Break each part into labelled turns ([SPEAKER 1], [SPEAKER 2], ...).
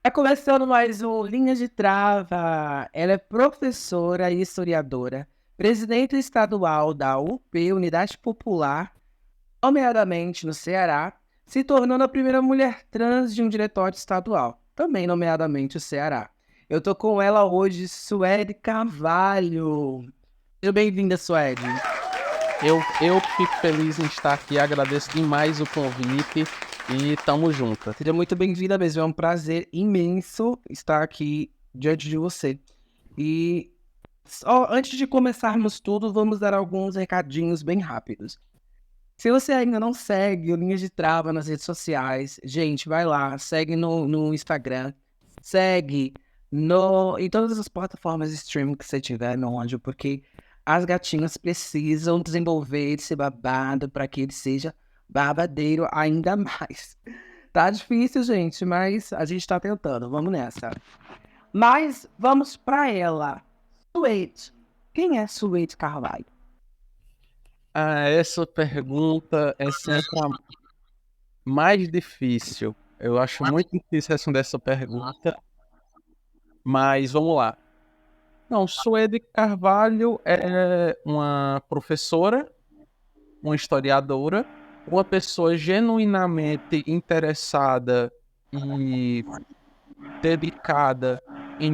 [SPEAKER 1] Começando mais um Linha de Trava. Ela é professora e historiadora, presidente estadual da UP, Unidade Popular, nomeadamente no Ceará, se tornando a primeira mulher trans de um diretório estadual, também nomeadamente o Ceará. Eu tô com ela hoje, Suede Carvalho. Seja bem-vinda, Suede.
[SPEAKER 2] Eu que fico feliz em estar aqui, agradeço demais o convite e tamo junto.
[SPEAKER 1] Seja muito bem-vinda mesmo, é um prazer imenso estar aqui diante de você. E só antes de começarmos tudo, vamos dar alguns recadinhos bem rápidos. Se você ainda não segue o Linhas de Trava nas redes sociais, gente, vai lá, segue no Instagram, segue em todas as plataformas de streaming que você tiver no áudio, porque as gatinhas precisam desenvolver esse babado para que ele seja babadeiro ainda mais. Tá difícil, gente, mas a gente tá tentando. Vamos nessa. Mas vamos para ela. Suede. Quem é Suede Carvalho?
[SPEAKER 2] Essa pergunta é sempre a mais difícil. Eu acho muito difícil responder essa pergunta, mas vamos lá. Não, Suede Carvalho é uma professora, uma historiadora, uma pessoa genuinamente interessada e dedicada em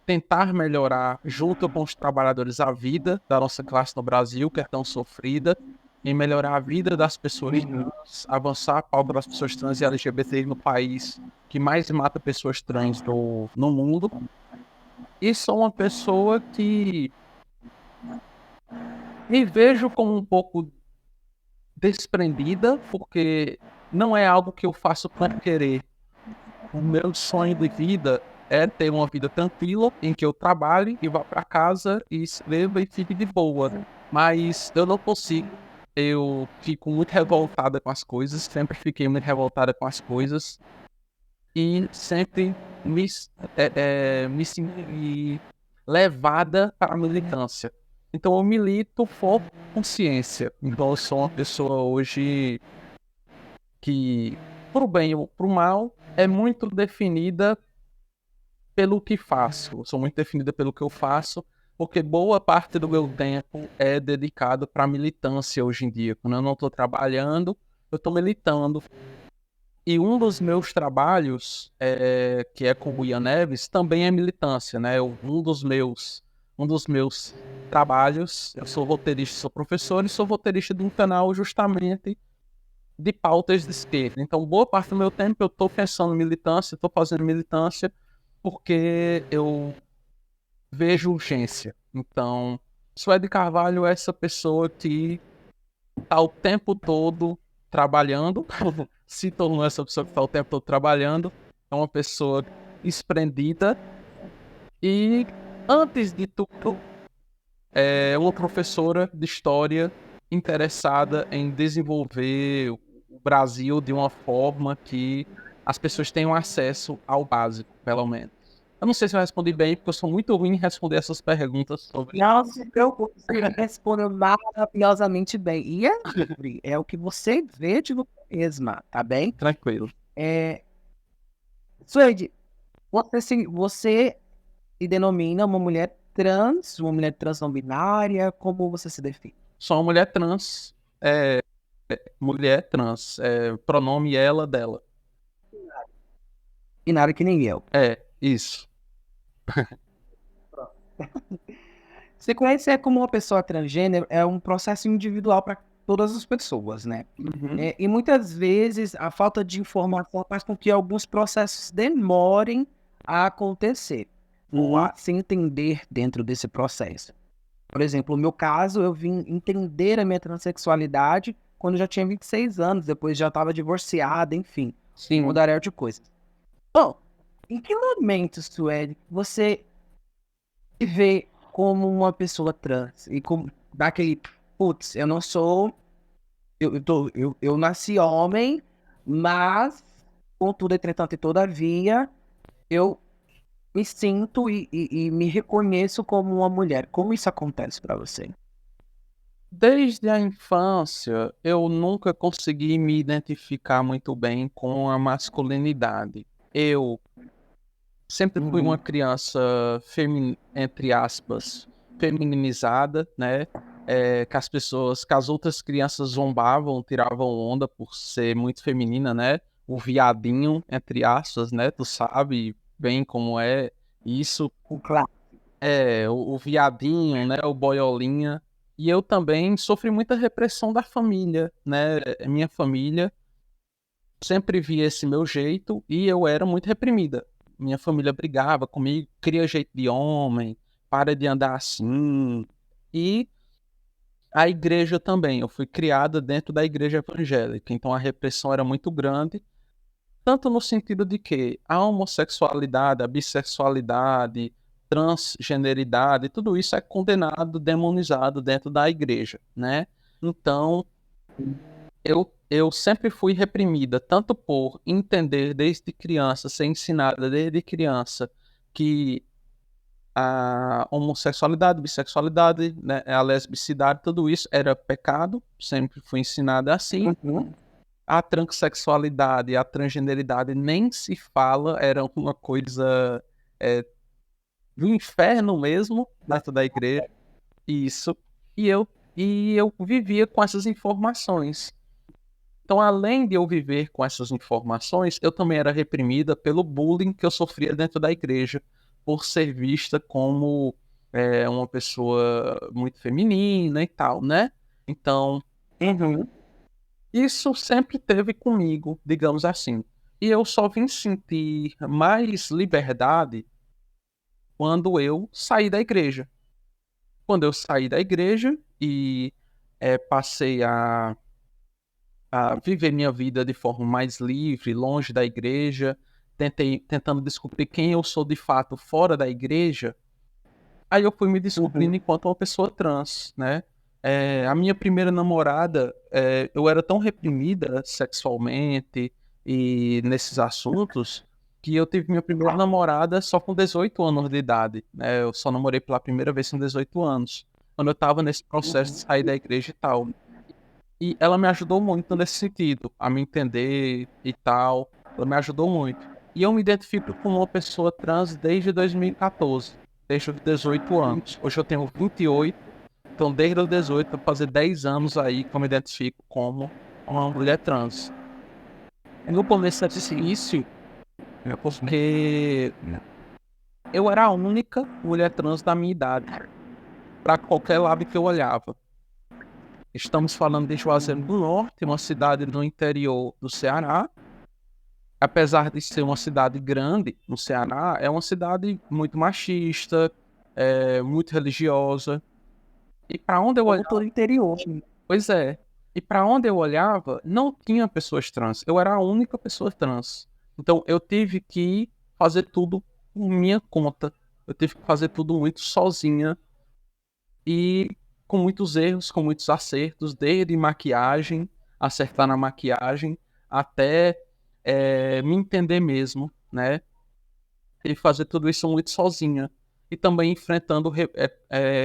[SPEAKER 2] tentar melhorar junto com os trabalhadores a vida da nossa classe no Brasil, que é tão sofrida, em melhorar a vida das pessoas trans, avançar a pauta das pessoas trans e LGBT no país que mais mata pessoas trans no mundo. E sou uma pessoa que me vejo como um pouco desprendida, porque não é algo que eu faço por querer. O meu sonho de vida é ter uma vida tranquila, em que eu trabalhe e vá para casa e escreva e fique de boa. Mas eu não consigo. Eu fico muito revoltada com as coisas, sempre fiquei muito revoltada com as coisas e sempre me senti levada para a militância. Então eu milito por consciência. Então eu sou uma pessoa hoje que, pro bem ou pro mal, é muito definida pelo que faço. Eu sou muito definida pelo que eu faço, porque boa parte do meu tempo é dedicado para militância hoje em dia. Quando eu não estou trabalhando, eu estou militando. E um dos meus trabalhos, que é com o Ian Neves, também é militância, né? Um dos meus trabalhos, eu sou roteirista, sou professor e sou roteirista de um canal justamente de pautas de esquerda. Então, boa parte do meu tempo eu estou pensando em militância, estou fazendo militância, porque eu vejo urgência. Então, Suede Carvalho é essa pessoa que está o tempo todo trabalhando, se tornou essa pessoa que está o tempo todo trabalhando, é uma pessoa espreendida e, antes de tudo, é uma professora de história interessada em desenvolver o Brasil de uma forma que as pessoas tenham acesso ao básico, pelo menos. Eu não sei se eu respondi bem, porque eu sou muito ruim em responder essas perguntas sobre.
[SPEAKER 1] Não se preocupe, você respondeu maravilhosamente bem. E é livre, é o que você vê de você mesma, tá bem?
[SPEAKER 2] Tranquilo.
[SPEAKER 1] Suede, você se denomina uma mulher trans não binária, como você se define?
[SPEAKER 2] Sou uma mulher trans, mulher trans, pronome ela, dela.
[SPEAKER 1] Binária que nem eu.
[SPEAKER 2] É, isso.
[SPEAKER 1] Se conhecer como uma pessoa transgênero é um processo individual para todas as pessoas, né?
[SPEAKER 2] Uhum.
[SPEAKER 1] E muitas vezes a falta de informação faz com que alguns processos demorem a acontecer ou
[SPEAKER 2] Uhum.
[SPEAKER 1] a se entender dentro desse processo. Por exemplo, no meu caso, eu vim entender a minha transexualidade quando eu já tinha 26 anos, depois já estava divorciada, enfim, um
[SPEAKER 2] Sim.
[SPEAKER 1] mundaréu de coisas. Bom, em que momento, Sueli, você se vê como uma pessoa trans e como daquele, putz, eu não sou, eu nasci homem, mas contudo, entretanto e todavia, eu me sinto e me reconheço como uma mulher. Como isso acontece para você?
[SPEAKER 2] Desde a infância, eu nunca consegui me identificar muito bem com a masculinidade. eu sempre fui
[SPEAKER 1] Uhum.
[SPEAKER 2] uma criança, entre aspas, feminizada, né? Que as outras crianças zombavam, tiravam onda por ser muito feminina, né? O viadinho, entre aspas, né? Tu sabe bem como é isso.
[SPEAKER 1] O claro.
[SPEAKER 2] O viadinho, né? O boiolinha. E eu também sofri muita repressão da família, né? Minha família sempre via esse meu jeito e eu era muito reprimida. Minha família brigava comigo, cria jeito de homem, para de andar assim. E a igreja também. Eu fui criada dentro da igreja evangélica, então a repressão era muito grande, tanto no sentido de que a homossexualidade, a bissexualidade, transgeneridade, tudo isso é condenado, demonizado dentro da igreja, né? Então, eu sempre fui reprimida, tanto por entender desde criança, ser ensinada desde criança que a homossexualidade, bissexualidade, né, a lesbicidade, tudo isso era pecado, sempre fui ensinada assim.
[SPEAKER 1] Uhum.
[SPEAKER 2] A transexualidade, a transgeneridade nem se fala, era uma coisa é, do inferno mesmo, dentro da igreja, isso. E eu, e eu vivia com essas informações. Então, além de eu viver com essas informações, eu também era reprimida pelo bullying que eu sofria dentro da igreja, por ser vista como uma pessoa muito feminina e tal, né? Então,
[SPEAKER 1] Uhum.
[SPEAKER 2] isso sempre teve comigo, digamos assim. E eu só vim sentir mais liberdade quando eu saí da igreja. Quando eu saí da igreja e passei a viver minha vida de forma mais livre, longe da igreja, tentando descobrir quem eu sou de fato fora da igreja, aí eu fui me
[SPEAKER 1] Uhum.
[SPEAKER 2] descobrindo enquanto uma pessoa trans, né? A minha primeira namorada, eu era tão reprimida sexualmente e nesses assuntos que eu tive minha primeira namorada só com 18 anos de idade, né? Eu só namorei pela primeira vez com 18 anos, quando eu tava nesse processo de sair da igreja e tal. E ela me ajudou muito nesse sentido, a me entender e tal. Ela me ajudou muito. E eu me identifico como uma pessoa trans desde 2014, desde os 18 anos. Hoje eu tenho 28, então desde os 18, vai fazer 10 anos aí que eu me identifico como uma mulher trans. No começo é difícil, porque eu era a única mulher trans da minha idade, para qualquer lado que eu olhava. Estamos falando de Juazeiro do Norte, uma cidade no interior do Ceará. Apesar de ser uma cidade grande no Ceará, é uma cidade muito machista, muito religiosa. E para onde eu
[SPEAKER 1] Como
[SPEAKER 2] olhava,
[SPEAKER 1] todo interior.
[SPEAKER 2] pois é. E para onde eu olhava, não tinha pessoas trans. Eu era a única pessoa trans. Então eu tive que fazer tudo por minha conta. Eu tive que fazer tudo muito sozinha e com muitos erros, com muitos acertos, desde maquiagem, acertar na maquiagem, até me entender mesmo, né? E fazer tudo isso muito sozinha. E também enfrentando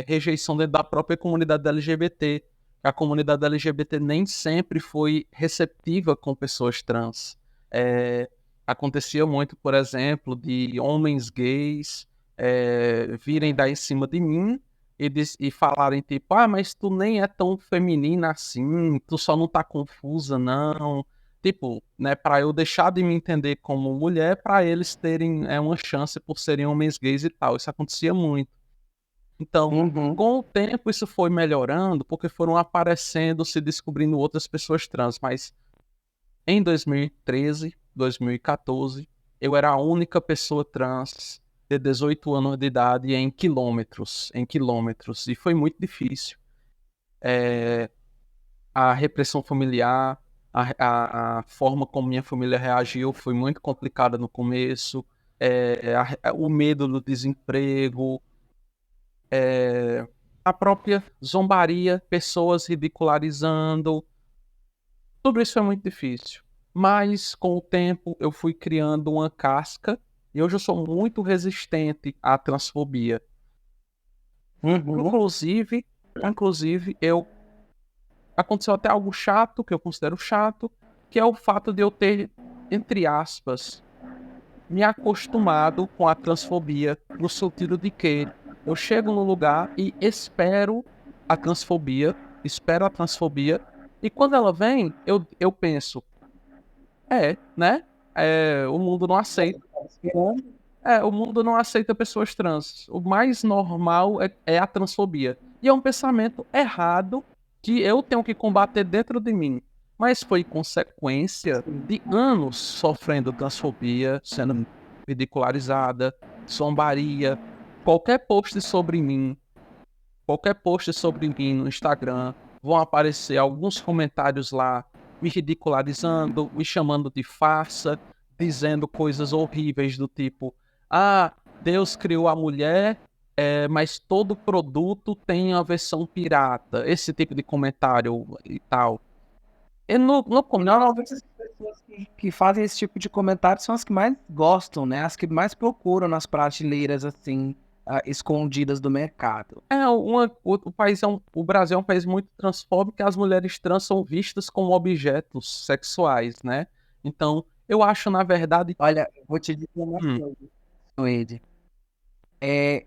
[SPEAKER 2] rejeição dentro da própria comunidade LGBT. A comunidade LGBT nem sempre foi receptiva com pessoas trans. Acontecia muito, por exemplo, de homens gays virem dar em cima de mim e falarem tipo, ah, mas tu nem é tão feminina assim, tu só não tá confusa, não. Tipo, né, para eu deixar de me entender como mulher, para eles terem uma chance por serem homens gays e tal. Isso acontecia muito. Então,
[SPEAKER 1] Uhum.
[SPEAKER 2] com o tempo isso foi melhorando, porque foram aparecendo, se descobrindo outras pessoas trans, mas em 2013, 2014, eu era a única pessoa trans de 18 anos de idade em quilômetros, e foi muito difícil. A repressão familiar, a forma como minha família reagiu foi muito complicada no começo, o medo do desemprego, a própria zombaria, pessoas ridicularizando, tudo isso foi muito difícil. Mas com o tempo eu fui criando uma casca e hoje eu sou muito resistente à transfobia.
[SPEAKER 1] Uhum.
[SPEAKER 2] Inclusive, eu aconteceu até algo chato, que eu considero chato, que é o fato de eu ter, entre aspas, me acostumado com a transfobia, no sentido de que eu chego no lugar e espero a transfobia, e quando ela vem, eu penso, né? O mundo não aceita. O mundo não aceita pessoas trans. O mais normal é a transfobia. E é um pensamento errado que eu tenho que combater dentro de mim. Mas foi consequência de anos sofrendo transfobia, sendo ridicularizada, zombaria. Qualquer post sobre mim no Instagram, vão aparecer alguns comentários lá me ridicularizando, me chamando de farsa, dizendo coisas horríveis do tipo: ah, Deus criou a mulher, mas todo produto tem a versão pirata. Esse tipo de comentário e tal. E
[SPEAKER 1] Normalmente as pessoas que fazem esse tipo de comentário são as que mais gostam, né? As que mais procuram nas prateleiras, assim, escondidas do mercado.
[SPEAKER 2] O Brasil é um país muito transfóbico e as mulheres trans são vistas como objetos sexuais, né? Então, eu acho, na verdade.
[SPEAKER 1] Olha, vou te dizer uma coisa, Suede.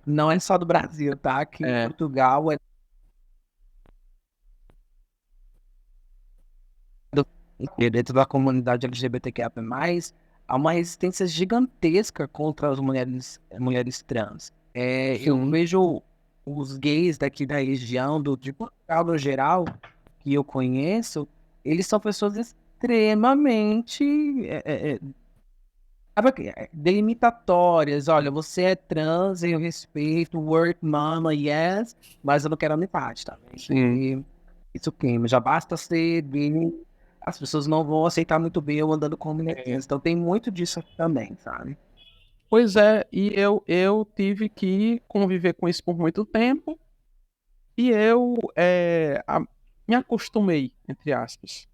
[SPEAKER 1] Não é só do Brasil, tá? Aqui em Portugal dentro da comunidade LGBTQIA+, há uma resistência gigantesca contra as mulheres trans. Eu vejo os gays daqui da região, de Portugal no geral, que eu conheço, eles são pessoas extremamente delimitatórias. Olha, você é trans, eu respeito, word mama, yes, mas eu não quero amizade, tá?
[SPEAKER 2] Sim.
[SPEAKER 1] Isso queima. Já basta ser gay, as pessoas não vão aceitar muito bem eu andando com mulheres. Então tem muito disso aqui também, sabe?
[SPEAKER 2] Pois é, e eu tive que conviver com isso por muito tempo e eu me acostumei, entre aspas.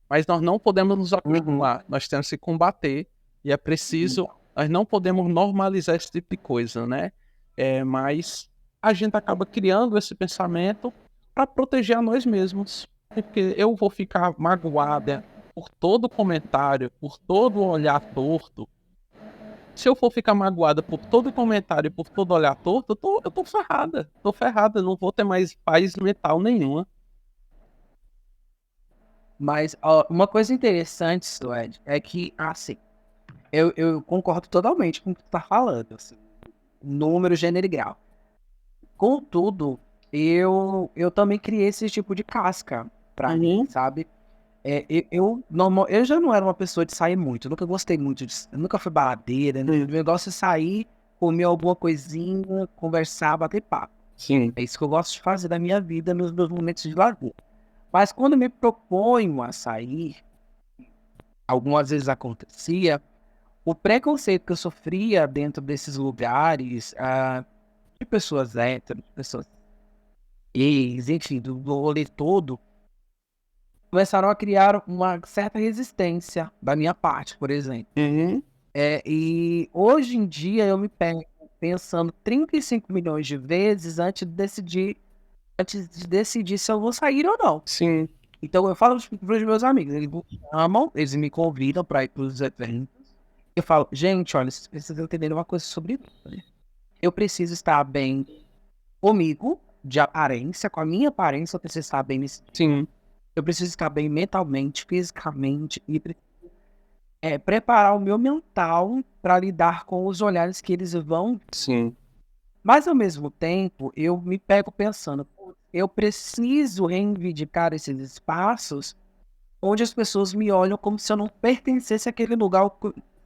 [SPEAKER 2] Mas nós não podemos nos acostumar, nós temos que combater e é preciso, nós não podemos normalizar esse tipo de coisa, né? Mas a gente acaba criando esse pensamento para proteger a nós mesmos. Porque eu vou ficar magoada por todo comentário, por todo olhar torto. Se eu for ficar magoada por todo comentário, por todo olhar torto, eu tô ferrada. Tô ferrada, não vou ter mais paz mental nenhuma.
[SPEAKER 1] Mas ó, uma coisa interessante, Suede, é que, assim, eu concordo totalmente com o que tu tá falando, assim, número, gênero e grau. Contudo, eu também criei esse tipo de casca pra mim, sabe? Eu já não era uma pessoa de sair muito, eu nunca gostei muito eu nunca fui baladeira, né? O negócio é sair, comer alguma coisinha, conversar, bater papo.
[SPEAKER 2] Sim.
[SPEAKER 1] É isso que eu gosto de fazer da minha vida, nos meus momentos de lazer. Mas quando me proponho a sair, algumas vezes acontecia, o preconceito que eu sofria dentro desses lugares, de pessoas héteros, pessoas gays, enfim, do rolê todo, começaram a criar uma certa resistência da minha parte, por exemplo. E hoje em dia eu me pego pensando 35 milhões de vezes antes de decidir se eu vou sair ou não.
[SPEAKER 2] Sim.
[SPEAKER 1] Então eu falo para os meus amigos, eles me chamam, eles me convidam para ir para os eventos. Eu falo, gente, olha, vocês precisam entender uma coisa sobre isso, né? Eu preciso estar bem comigo, de aparência, com a minha aparência, eu preciso estar bem nesse dia.
[SPEAKER 2] Sim.
[SPEAKER 1] Eu preciso estar bem mentalmente, fisicamente e preparar o meu mental para lidar com os olhares que eles vão.
[SPEAKER 2] Sim.
[SPEAKER 1] Mas ao mesmo tempo, eu me pego pensando, eu preciso reivindicar esses espaços onde as pessoas me olham como se eu não pertencesse àquele lugar,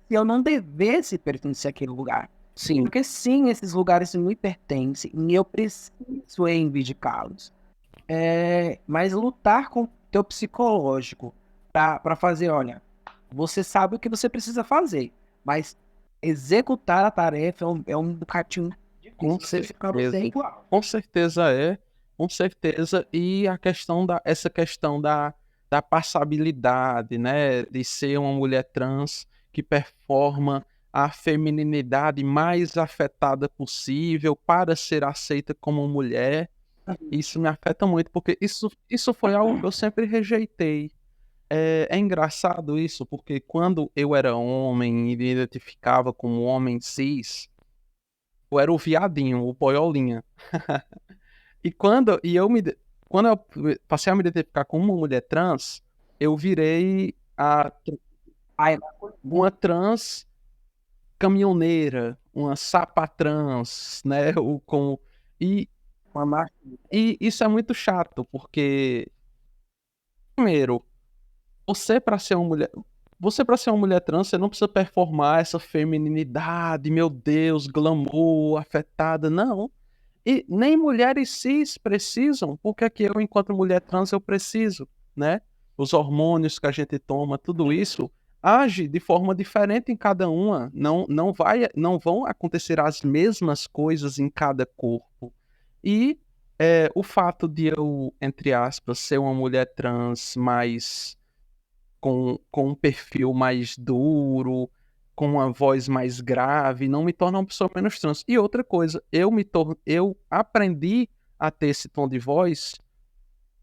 [SPEAKER 1] se eu não devesse pertencer àquele lugar.
[SPEAKER 2] Sim.
[SPEAKER 1] Porque sim, esses lugares me pertencem e eu preciso reivindicá-los. Mas lutar com o teu psicológico para fazer, olha, você sabe o que você precisa fazer, mas executar a tarefa é um bocadinho difícil.
[SPEAKER 2] Com certeza é, com certeza. E essa questão da passabilidade, né? De ser uma mulher trans que performa a feminilidade mais afetada possível para ser aceita como mulher. Isso me afeta muito, porque isso foi algo que eu sempre rejeitei. É engraçado isso, porque quando eu era homem e me identificava como homem cis, eu era o viadinho, o boiolinha. Quando eu passei a me identificar como uma mulher trans, eu virei
[SPEAKER 1] Ai,
[SPEAKER 2] uma trans caminhoneira, uma sapatrans, né? E,
[SPEAKER 1] uma marca.
[SPEAKER 2] e isso é muito chato, porque, primeiro, você para ser uma mulher. Você, para ser uma mulher trans, você não precisa performar essa femininidade, meu Deus, glamour, afetada, não. E nem mulheres cis precisam, porque aqui eu, enquanto mulher trans, eu preciso, né? Os hormônios que a gente toma, tudo isso age de forma diferente em cada uma. Não vão acontecer as mesmas coisas em cada corpo. E o fato de eu, entre aspas, ser uma mulher trans mais com um perfil mais duro, com uma voz mais grave, não me torna uma pessoa menos trans. E outra coisa, eu aprendi a ter esse tom de voz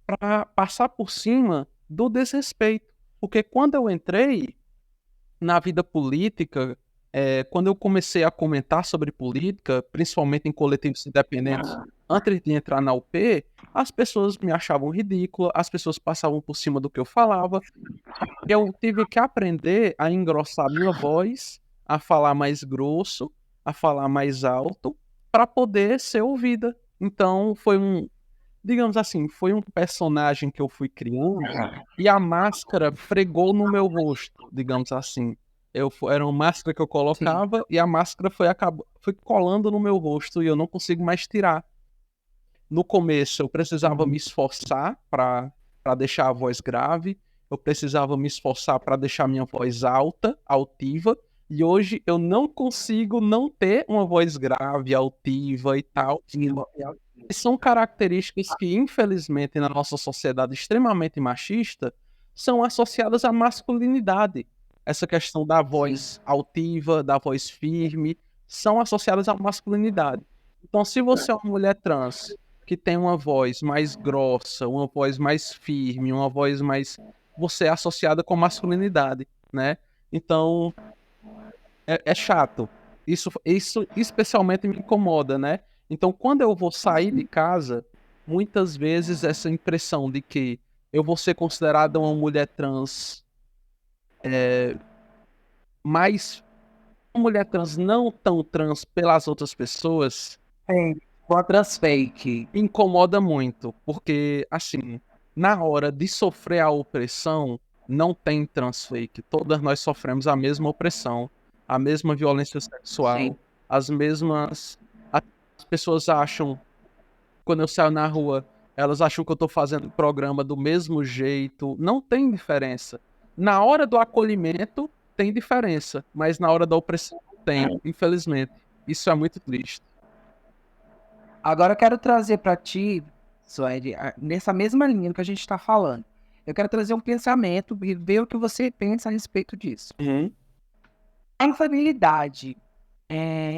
[SPEAKER 2] para passar por cima do desrespeito. Porque quando eu entrei na vida política, quando eu comecei a comentar sobre política, principalmente em coletivos independentes, antes de entrar na UP, as pessoas me achavam ridícula, as pessoas passavam por cima do que eu falava. Eu tive que aprender a engrossar minha voz, a falar mais grosso, a falar mais alto, para poder ser ouvida. Então, digamos assim, foi um personagem que eu fui criando e a máscara pregou no meu rosto, digamos assim. Era uma máscara que eu
[SPEAKER 1] Sim.
[SPEAKER 2] colocava e a máscara foi colando no meu rosto e eu não consigo mais tirar. No começo eu precisava me esforçar para deixar a voz grave, eu precisava me esforçar para deixar minha voz alta, altiva, e hoje eu não consigo não ter uma voz grave, altiva e tal. E são características que, infelizmente, na nossa sociedade extremamente machista, são associadas à masculinidade. Essa questão da voz altiva, da voz firme, são associadas à masculinidade. Então, se você é uma mulher trans que tem uma voz mais grossa, uma voz mais firme, uma voz mais. Você é associada com masculinidade, né? Então, é chato. Isso especialmente me incomoda, né? Então, quando eu vou sair de casa, muitas vezes essa impressão de que eu vou ser considerada uma mulher trans, mas uma mulher trans não tão trans pelas outras pessoas,
[SPEAKER 1] Sim, trans fake.
[SPEAKER 2] incomoda muito, porque, assim, na hora de sofrer a opressão, não tem transfake. Todas nós sofremos a mesma opressão, a mesma violência
[SPEAKER 1] Sim.
[SPEAKER 2] sexual, as mesmas. As pessoas acham, quando eu saio na rua, elas acham que eu tô fazendo o programa do mesmo jeito. Não tem diferença. Na hora do acolhimento, tem diferença, mas na hora da opressão, não tem, infelizmente. Isso é muito triste.
[SPEAKER 1] Agora eu quero trazer para ti, Suede, nessa mesma linha que a gente está falando. Eu quero trazer um pensamento e ver o que você pensa a respeito disso. A infabilidade.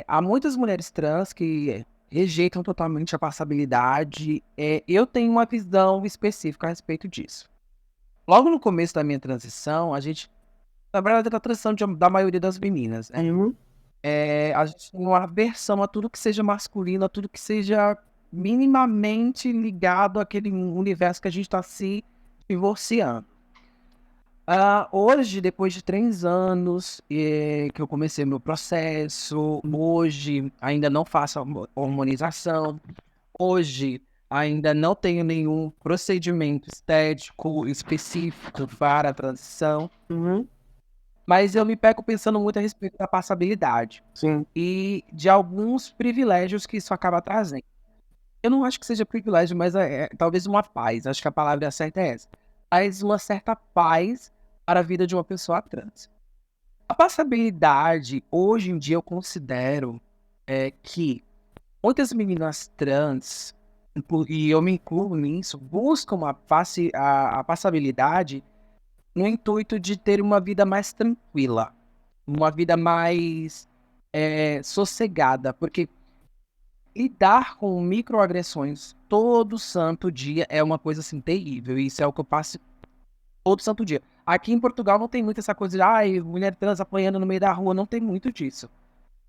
[SPEAKER 1] Há muitas mulheres trans que rejeitam totalmente a passabilidade. Eu tenho uma visão específica a respeito disso. Logo no começo da minha transição, na verdade, da transição da maioria das meninas, né? A gente tem uma aversão a tudo que seja masculino, a tudo que seja minimamente ligado àquele universo que a gente está se divorciando. Hoje, depois de 3 anos que eu comecei meu processo, hoje ainda não faço a hormonização, hoje ainda não tenho nenhum procedimento estético específico para a transição, mas eu me pego pensando muito a respeito da passabilidade
[SPEAKER 2] Sim.
[SPEAKER 1] e de alguns privilégios que isso acaba trazendo. Eu não acho que seja privilégio, mas talvez uma paz, acho que a palavra certa é essa. Traz uma certa paz para a vida de uma pessoa trans. A passabilidade, hoje em dia, eu considero que muitas meninas trans, e eu me incluo nisso, buscam a passabilidade no intuito de ter uma vida mais tranquila, uma vida mais sossegada, porque lidar com microagressões todo santo dia é uma coisa assim terrível. Isso é o que eu passo todo santo dia. Aqui em Portugal não tem muito essa coisa de ai, mulher trans apanhando no meio da rua, não tem muito disso.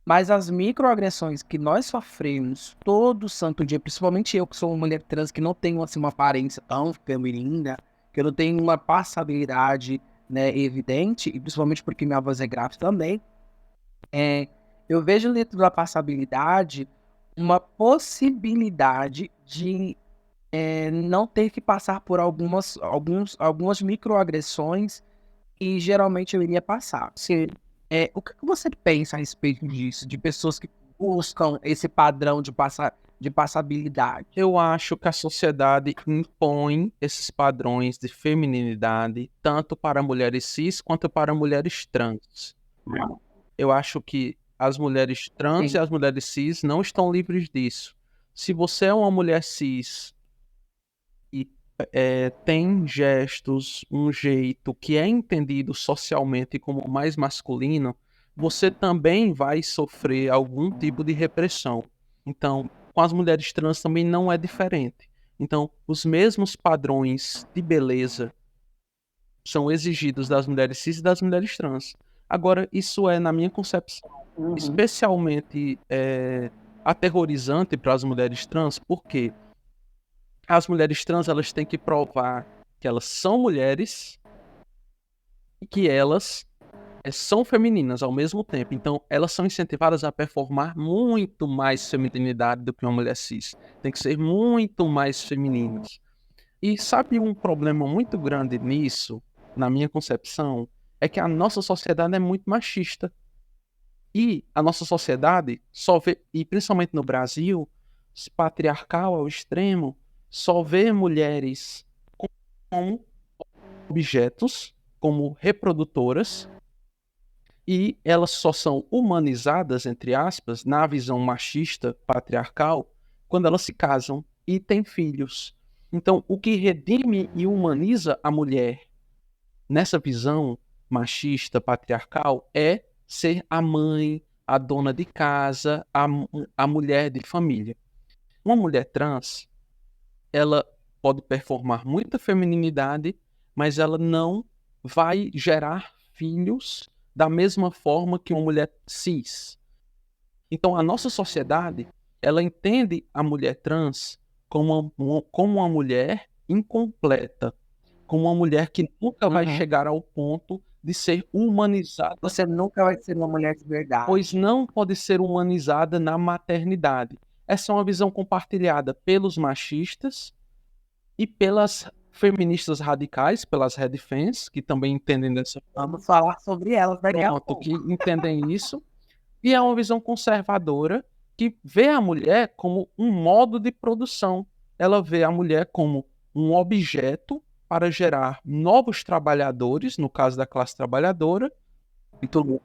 [SPEAKER 1] Mas as microagressões que nós sofremos todo santo dia, principalmente eu que sou uma mulher trans que não tenho assim, uma aparência tão feminina, que eu não tenho uma passabilidade, né, evidente, e principalmente porque minha voz é grave também, eu vejo dentro da passabilidade uma possibilidade de não ter que passar por algumas microagressões e geralmente eu iria passar. O que você pensa a respeito disso? De pessoas que buscam esse padrão de passabilidade?
[SPEAKER 2] Eu acho que a sociedade impõe esses padrões de feminilidade tanto para mulheres cis quanto para mulheres trans. Eu acho que as mulheres trans
[SPEAKER 1] Sim.
[SPEAKER 2] e as mulheres cis não estão livres disso. Se você é uma mulher cis e tem gestos, um jeito que é entendido socialmente como mais masculino, você também vai sofrer algum tipo de repressão. Então, com as mulheres trans também não é diferente. Então, os mesmos padrões de beleza são exigidos das mulheres cis e das mulheres trans. Agora, isso é, na minha concepção, especialmente aterrorizante para as mulheres trans, porque as mulheres trans elas têm que provar que elas são mulheres e que elas são femininas ao mesmo tempo. Então, elas são incentivadas a performar muito mais feminilidade do que uma mulher cis. Tem que ser muito mais femininas. E sabe um problema muito grande nisso, na minha concepção, é que a nossa sociedade é muito machista. E a nossa sociedade só vê, e principalmente no Brasil, patriarcal ao extremo, só vê mulheres como objetos, como reprodutoras, e elas só são humanizadas, entre aspas, na visão machista, patriarcal, quando elas se casam e têm filhos. Então, o que redime e humaniza a mulher nessa visão machista, patriarcal, é ser a mãe, a dona de casa, a mulher de família. Uma mulher trans, ela pode performar muita femininidade, mas ela não vai gerar filhos da mesma forma que uma mulher cis. Então, a nossa sociedade, ela entende a mulher trans como uma mulher incompleta, como uma mulher que nunca vai chegar ao ponto de ser humanizada.
[SPEAKER 1] Você nunca vai ser uma mulher de verdade.
[SPEAKER 2] Pois não pode ser humanizada na maternidade. Essa é uma visão compartilhada pelos machistas e pelas feministas radicais, pelas headfans, que também entendem dessa forma.
[SPEAKER 1] Vamos falar sobre elas daqui a pouco.
[SPEAKER 2] Que entendem isso. E é uma visão conservadora que vê a mulher como um modo de produção. Ela vê a mulher como um objeto para gerar novos trabalhadores, no caso da classe trabalhadora,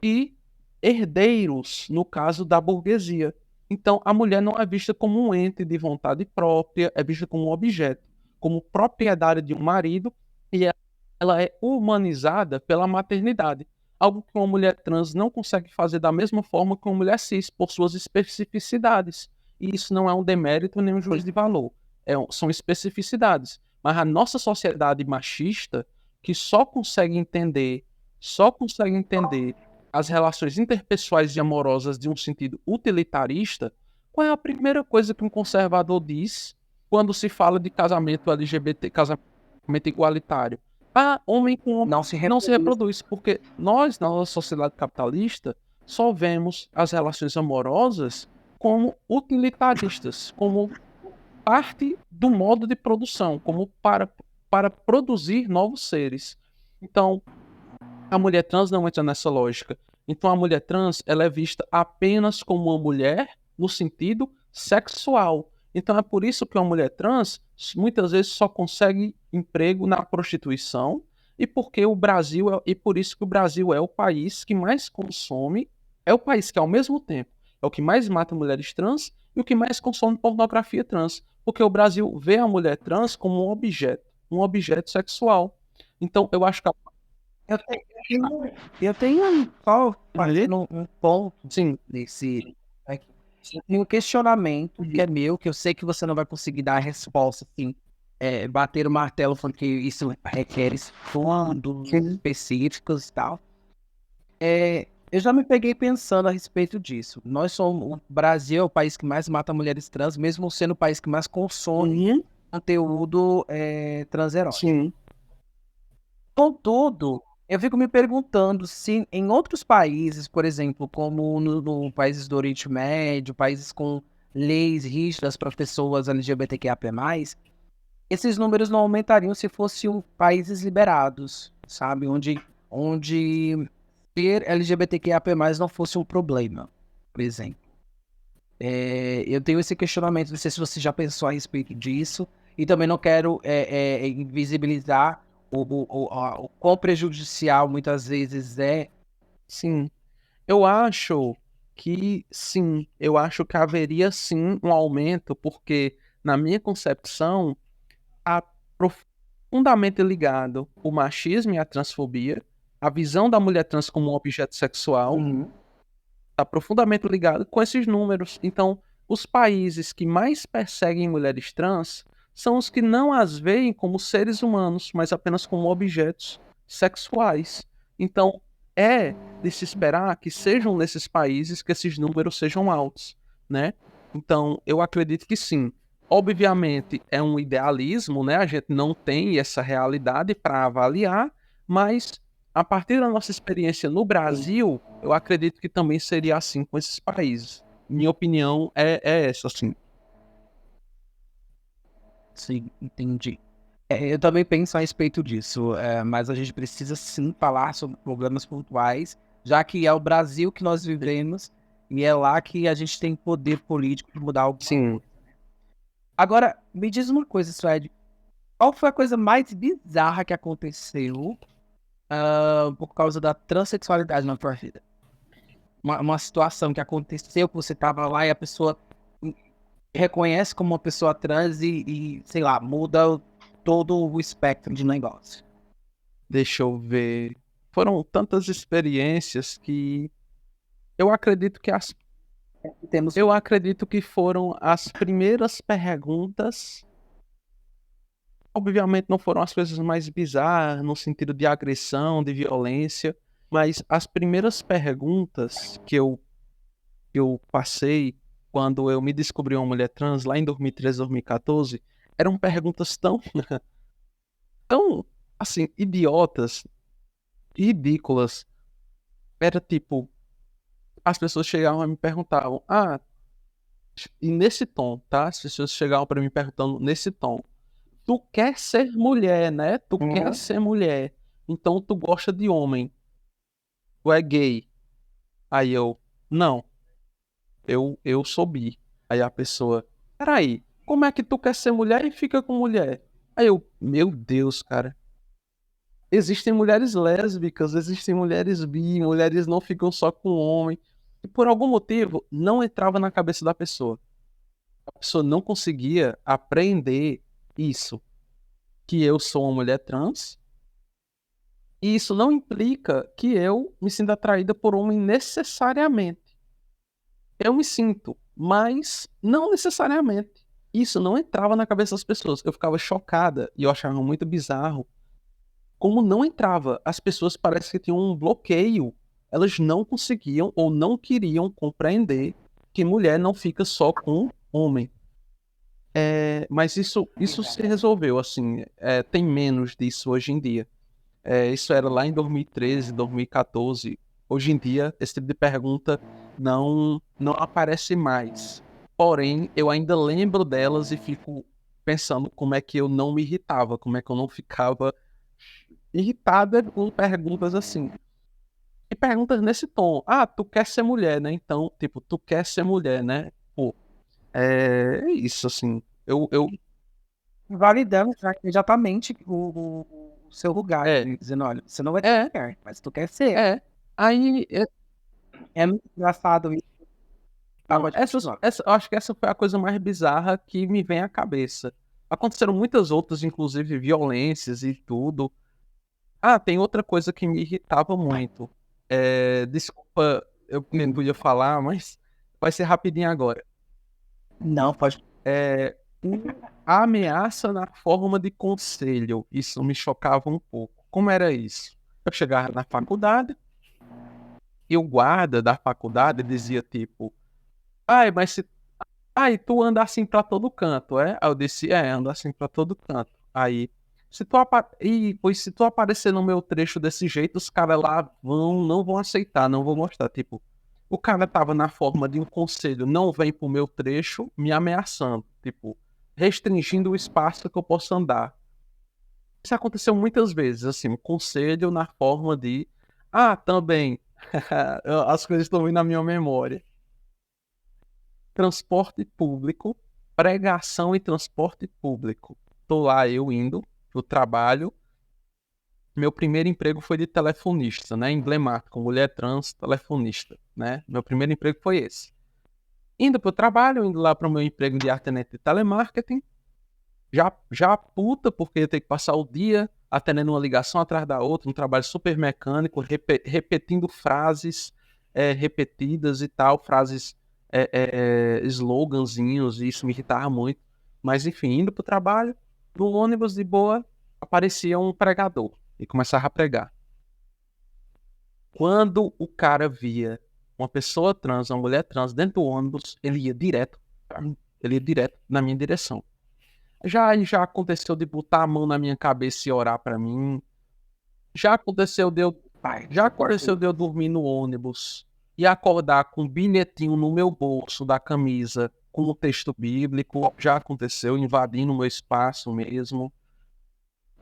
[SPEAKER 2] e herdeiros, no caso da burguesia. Então, a mulher não é vista como um ente de vontade própria, é vista como um objeto, como propriedade de um marido, e ela é humanizada pela maternidade. Algo que uma mulher trans não consegue fazer da mesma forma que uma mulher cis, por suas especificidades. E isso não é um demérito nem um juízo de valor. São especificidades. Mas a nossa sociedade machista, que só consegue entender as relações interpessoais e amorosas de um sentido utilitarista, qual é a primeira coisa que um conservador diz quando se fala de casamento LGBT, casamento igualitário? Homem com homem não se reproduz, porque nós, na nossa sociedade capitalista, só vemos as relações amorosas como utilitaristas, como parte do modo de produção, como para produzir novos seres. Então, a mulher trans não entra nessa lógica. Então, a mulher trans ela é vista apenas como uma mulher no sentido sexual. Então, é por isso que uma mulher trans muitas vezes só consegue emprego na prostituição e por isso que o Brasil é o país que mais consome, é o país que ao mesmo tempo é o que mais mata mulheres trans e o que mais consome pornografia trans, porque o Brasil vê a mulher trans como um objeto sexual. Então, eu acho que
[SPEAKER 1] eu tenho só fazendo um ponto desse. Eu tenho um questionamento que é meu, que eu sei que você não vai conseguir dar a resposta assim, bater o martelo falando que isso requer estudos específicos e tal. Eu já me peguei pensando a respeito disso. O Brasil é o país que mais mata mulheres trans, mesmo sendo o país que mais consome conteúdo transerótico.
[SPEAKER 2] Sim.
[SPEAKER 1] Contudo, eu fico me perguntando se em outros países, por exemplo, como no países do Oriente Médio, países com leis rígidas para pessoas LGBTQIA+, esses números não aumentariam se fossem países liberados, sabe? Onde ser LGBTQIA+ não fosse um problema, por exemplo. Eu tenho esse questionamento, não sei se você já pensou a respeito disso, e também não quero invisibilizar o quão prejudicial muitas vezes é.
[SPEAKER 2] Sim. Eu acho que sim. Eu acho que haveria sim um aumento, porque, na minha concepção, está profundamente ligado o machismo e a transfobia, a visão da mulher trans como um objeto sexual, está profundamente ligado com esses números. Então, os países que mais perseguem mulheres trans são os que não as veem como seres humanos, mas apenas como objetos sexuais. Então, é de se esperar que sejam nesses países que esses números sejam altos, né? Então, eu acredito que sim. Obviamente, é um idealismo, né? A gente não tem essa realidade para avaliar, mas a partir da nossa experiência no Brasil, eu acredito que também seria assim com esses países. Minha opinião é essa, assim.
[SPEAKER 1] Sim, entendi. Eu também penso a respeito disso, mas a gente precisa sim falar sobre problemas pontuais, já que é o Brasil que nós vivemos e é lá que a gente tem poder político de mudar alguma
[SPEAKER 2] Sim.
[SPEAKER 1] coisa. Agora, me diz uma coisa, Suede, qual foi a coisa mais bizarra que aconteceu por causa da transexualidade na tua vida? Uma situação que aconteceu, que você estava lá e a pessoa reconhece como uma pessoa trans sei lá, muda todo o espectro de negócio.
[SPEAKER 2] Deixa eu ver. Foram tantas experiências que eu acredito que
[SPEAKER 1] Temos.
[SPEAKER 2] eu acredito que foram as primeiras perguntas. Obviamente não foram as coisas mais bizarras no sentido de agressão, de violência, mas as primeiras perguntas que eu passei quando eu me descobri uma mulher trans lá em 2013, 2014, eram perguntas tão, assim, idiotas, ridículas. Era tipo, as pessoas chegavam e me perguntavam, e nesse tom, tá? As pessoas chegavam para mim perguntando nesse tom, tu quer ser mulher, né? Tu quer ser mulher, então tu gosta de homem, tu é gay. Aí eu, não, eu sou bi. Aí a pessoa, peraí, como é que tu quer ser mulher e fica com mulher? Aí eu, meu Deus, cara. Existem mulheres lésbicas, existem mulheres bi, mulheres não ficam só com homem. E por algum motivo, não entrava na cabeça da pessoa. A pessoa não conseguia apreender isso, que eu sou uma mulher trans, e isso não implica que eu me sinta atraída por homem necessariamente. Eu me sinto, mas não necessariamente. Isso não entrava na cabeça das pessoas. Eu ficava chocada e eu achava muito bizarro como não entrava. As pessoas parece que tinham um bloqueio. Elas não conseguiam ou não queriam compreender que mulher não fica só com homem. Mas isso se resolveu, assim. Tem menos disso hoje em dia. Isso era lá em 2013, 2014. Hoje em dia, esse tipo de pergunta não aparece mais. Porém, eu ainda lembro delas e fico pensando como é que eu não me irritava, como é que eu não ficava irritada com perguntas assim. E perguntas nesse tom. Tu quer ser mulher, né? Então, tipo, tu quer ser mulher, né? Pô, é isso, assim. Eu
[SPEAKER 1] Validando exatamente o seu lugar,
[SPEAKER 2] é,
[SPEAKER 1] né? Dizendo, olha, você não vai
[SPEAKER 2] é,
[SPEAKER 1] ter, mas tu quer ser.
[SPEAKER 2] é. Aí,
[SPEAKER 1] É muito engraçado isso.
[SPEAKER 2] não,
[SPEAKER 1] Pode continuar.
[SPEAKER 2] eu acho que essa foi a coisa mais bizarra que me vem à cabeça. Aconteceram muitas outras, inclusive violências e tudo. Tem outra coisa que me irritava muito. Desculpa, eu não podia falar, mas vai ser rapidinho agora.
[SPEAKER 1] Não, pode.
[SPEAKER 2] A ameaça na forma de conselho, isso me chocava um pouco. Como era isso? Eu chegava na faculdade e o guarda da faculdade dizia tipo, ai, mas se... ai, tu anda assim pra todo canto, é? Aí eu disse, ando assim pra todo canto. Aí, pois se tu aparecer no meu trecho desse jeito, os caras lá não vão aceitar, não vão gostar. Tipo, o cara tava na forma de um conselho, não vem pro meu trecho, me ameaçando, tipo, restringindo o espaço que eu posso andar. Isso aconteceu muitas vezes, assim, um conselho na forma de, também, as coisas estão vindo na minha memória. Transporte público, pregação e transporte público. Tô lá eu indo pro trabalho. Meu primeiro emprego foi de telefonista, né? Emblemático, mulher trans, telefonista, né? Meu primeiro emprego foi esse. Indo pro trabalho, indo lá pro meu emprego de atendente de telemarketing, já puta, porque eu tenho que passar o dia atendendo uma ligação atrás da outra, um trabalho super mecânico, repetindo frases repetidas e tal, frases, sloganzinhos, e isso me irritava muito. Mas enfim, indo pro trabalho, no ônibus de boa, aparecia um pregador e começava a pregar. Quando o cara via uma pessoa trans, uma mulher trans dentro do ônibus, ele ia direto pra mim. Ele ia direto na minha direção. Já aconteceu de botar a mão na minha cabeça e orar pra mim. Já aconteceu de eu, já aconteceu de eu dormir no ônibus e acordar com um bilhetinho no meu bolso da camisa com o texto bíblico. Já aconteceu invadindo o meu espaço mesmo.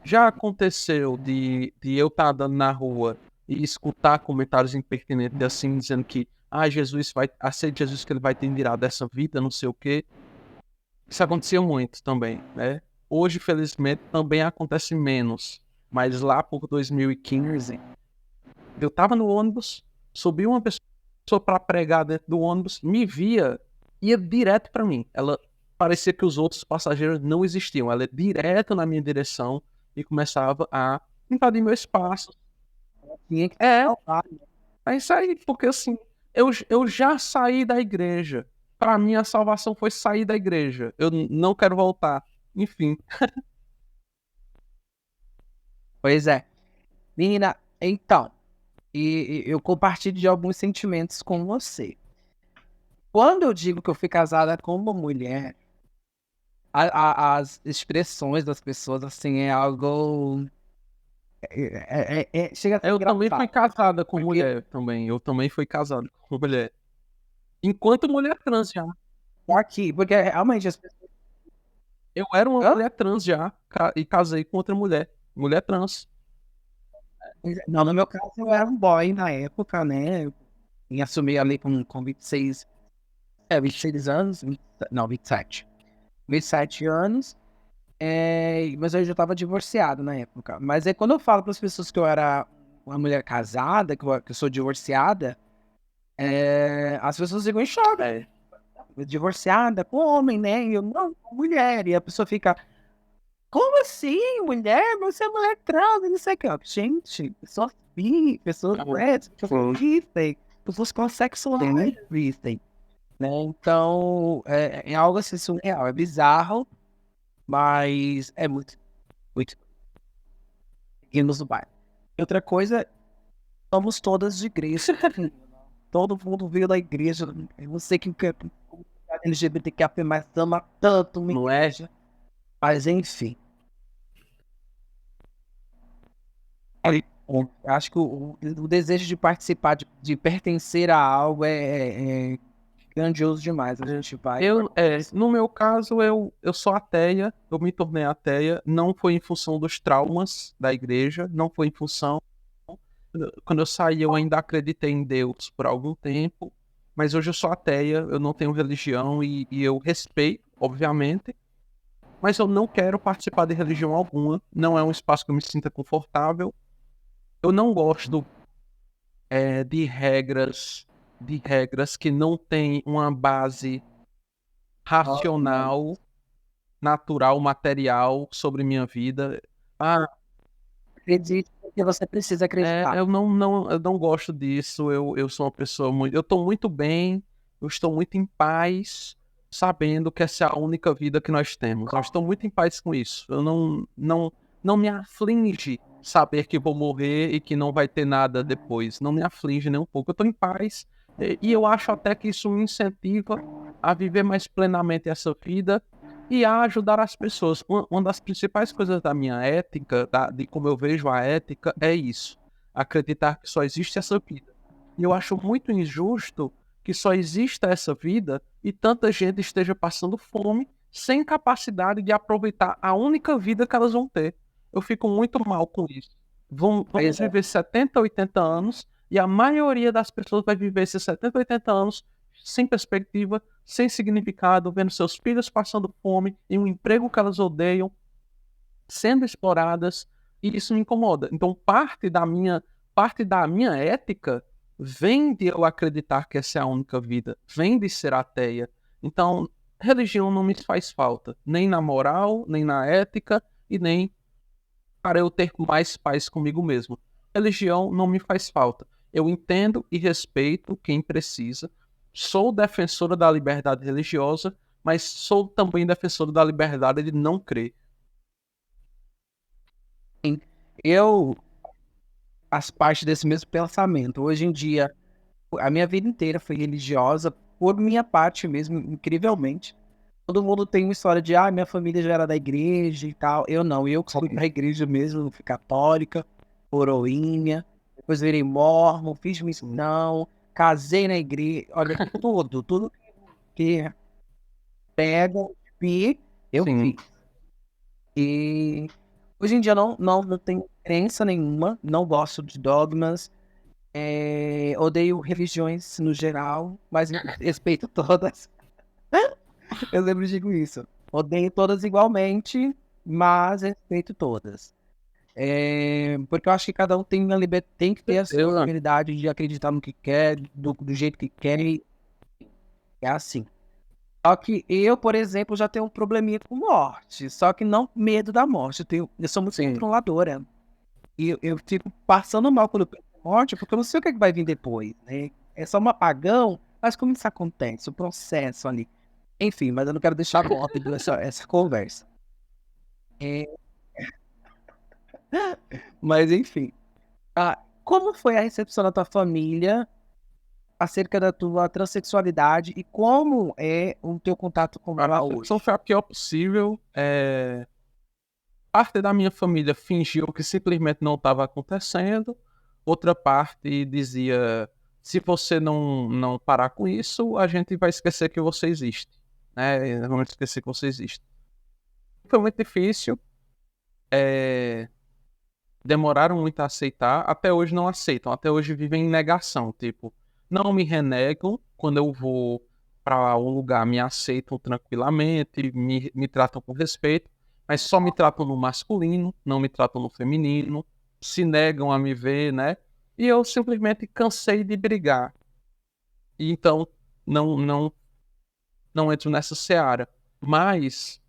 [SPEAKER 2] Já aconteceu de eu estar andando na rua e escutar comentários impertinentes assim, dizendo que aceite Jesus que ele vai te tirar dessa vida, não sei o quê. Isso acontecia muito também, né? Hoje, felizmente, também acontece menos. Mas lá por 2015, eu tava no ônibus, subiu uma pessoa para pregar dentro do ônibus, me via, ia direto para mim. Ela parecia que os outros passageiros não existiam. Ela ia direto na minha direção e começava a invadir meu espaço.
[SPEAKER 1] Tinha que
[SPEAKER 2] É,
[SPEAKER 1] salvar.
[SPEAKER 2] é isso aí, porque assim, eu já saí da igreja. Para mim, a salvação foi sair da igreja. Eu não quero voltar. Enfim.
[SPEAKER 1] Pois é. Menina, então, e eu compartilho de alguns sentimentos com você. Quando eu digo que eu fui casada com uma mulher, as expressões das pessoas, assim, é algo. Chega a ser
[SPEAKER 2] Eu também fui
[SPEAKER 1] engraçado.
[SPEAKER 2] casada com
[SPEAKER 1] Porque,
[SPEAKER 2] mulher também. Eu também fui casado com mulher. Enquanto mulher trans já.
[SPEAKER 1] aqui, porque realmente as pessoas.
[SPEAKER 2] Eu era uma
[SPEAKER 1] Hã?
[SPEAKER 2] mulher trans já e casei com outra mulher. Mulher trans.
[SPEAKER 1] Não, no meu caso, eu era um boy na época, né? Me assumi ali com 26, 26 anos, não, 27. 27 anos. Mas eu já estava divorciado na época. Mas é quando eu falo para as pessoas que eu era uma mulher casada, que eu sou divorciada, as pessoas ficam em choque. Divorciada com homem, né? E eu, não, com mulher. E a pessoa fica, como assim, mulher? Você é mulher trans, e não sei o que. Gente, pessoas bi, pessoas trans, pessoas existem, pessoas com sexualidade existem. Né? Então, é algo assim surreal, é bizarro, mas é muito, muito irmos no bairro. Outra coisa, somos todas de igreja. Todo mundo veio da igreja. Eu não sei que LGBTQ mais ama tanto uma
[SPEAKER 2] Não é?
[SPEAKER 1] igreja. Mas enfim. Acho que o desejo de participar, de pertencer a algo é grandioso demais. A gente vai.
[SPEAKER 2] No meu caso, eu sou ateia. Eu me tornei ateia. Não foi em função dos traumas da igreja. Não foi em função. Quando eu saí, eu ainda acreditei em Deus por algum tempo. Mas hoje eu sou ateia. Eu não tenho religião e eu respeito, obviamente. Mas eu não quero participar de religião alguma. Não é um espaço que eu me sinta confortável. Eu não gosto de regras que não têm uma base racional, natural, material sobre minha vida. Ah,
[SPEAKER 1] Acredite porque você precisa acreditar.
[SPEAKER 2] eu não gosto disso. Eu sou uma pessoa muito. Eu estou muito bem, eu estou muito em paz. sabendo que essa é a única vida que nós temos. Eu estou muito em paz com isso. Eu não me aflige saber que vou morrer e que não vai ter nada depois. Não me aflige nem um pouco. Eu estou em paz e eu acho até que isso me incentiva a viver mais plenamente essa vida e a ajudar as pessoas. Uma das principais coisas da minha ética, de como eu vejo a ética, é isso. Acreditar que só existe essa vida. E eu acho muito injusto que só exista essa vida e tanta gente esteja passando fome sem capacidade de aproveitar a única vida que elas vão ter. Eu fico muito mal com isso. Vamos
[SPEAKER 1] Pois é.
[SPEAKER 2] viver 70, 80 anos e a maioria das pessoas vai viver esses 70, 80 anos sem perspectiva, sem significado, vendo seus filhos passando fome em um emprego que elas odeiam, sendo exploradas, e isso me incomoda. Então, parte da minha ética vem de eu acreditar que essa é a única vida, vem de ser ateia. Então, religião não me faz falta, nem na moral, nem na ética, e nem para eu ter mais paz comigo mesmo. Religião não me faz falta. Eu entendo e respeito quem precisa. Sou defensora da liberdade religiosa, mas sou também defensora da liberdade de não crer.
[SPEAKER 1] Eu faço parte desse mesmo pensamento. Hoje em dia, a minha vida inteira foi religiosa, por minha parte mesmo, incrivelmente. Todo mundo tem uma história de, minha família já era da igreja e tal. Eu não, eu que fui pra igreja mesmo, fui católica, coroinha, depois virei mórmon, fiz missão, casei na igreja, olha, tudo que pega, eu
[SPEAKER 2] Sim.
[SPEAKER 1] fiz. E hoje em dia não tenho crença nenhuma, não gosto de dogmas, odeio religiões no geral, mas respeito todas. Eu sempre digo isso. Odeio todas igualmente, mas respeito todas. Porque eu acho que cada um tem que ter a sua
[SPEAKER 2] Eu,
[SPEAKER 1] liberdade de acreditar no que quer, do jeito que quer, e é assim. Só que eu, por exemplo, já tenho um probleminha com morte, só que não medo da morte. Eu sou muito
[SPEAKER 2] sim.
[SPEAKER 1] controladora. E eu fico passando mal quando eu penso em morte, porque eu não sei o que é que vai vir depois, né? É só um apagão, mas como isso acontece, o processo ali. Enfim, mas eu não quero deixar mórbida essa conversa. É, mas enfim. Como foi a recepção da tua família acerca da tua transexualidade e como é o teu contato com
[SPEAKER 2] A
[SPEAKER 1] ela
[SPEAKER 2] recepção
[SPEAKER 1] hoje?
[SPEAKER 2] foi a pior possível. Parte da minha família fingiu que simplesmente não estava acontecendo. Outra parte dizia: se você não parar com isso, a gente vai esquecer que você existe. Né? Vamos esquecer que você existe. Foi muito difícil. é, Demoraram muito a aceitar. Até hoje não aceitam. Até hoje vivem em negação. Tipo, não me renegam quando eu vou para um lugar, me aceitam tranquilamente, me tratam com respeito, mas só me tratam no masculino, não me tratam no feminino, se negam a me ver, né? E eu simplesmente cansei de brigar. E então não não não entro nessa seara. Mas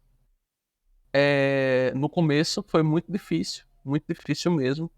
[SPEAKER 2] no começo foi muito difícil mesmo.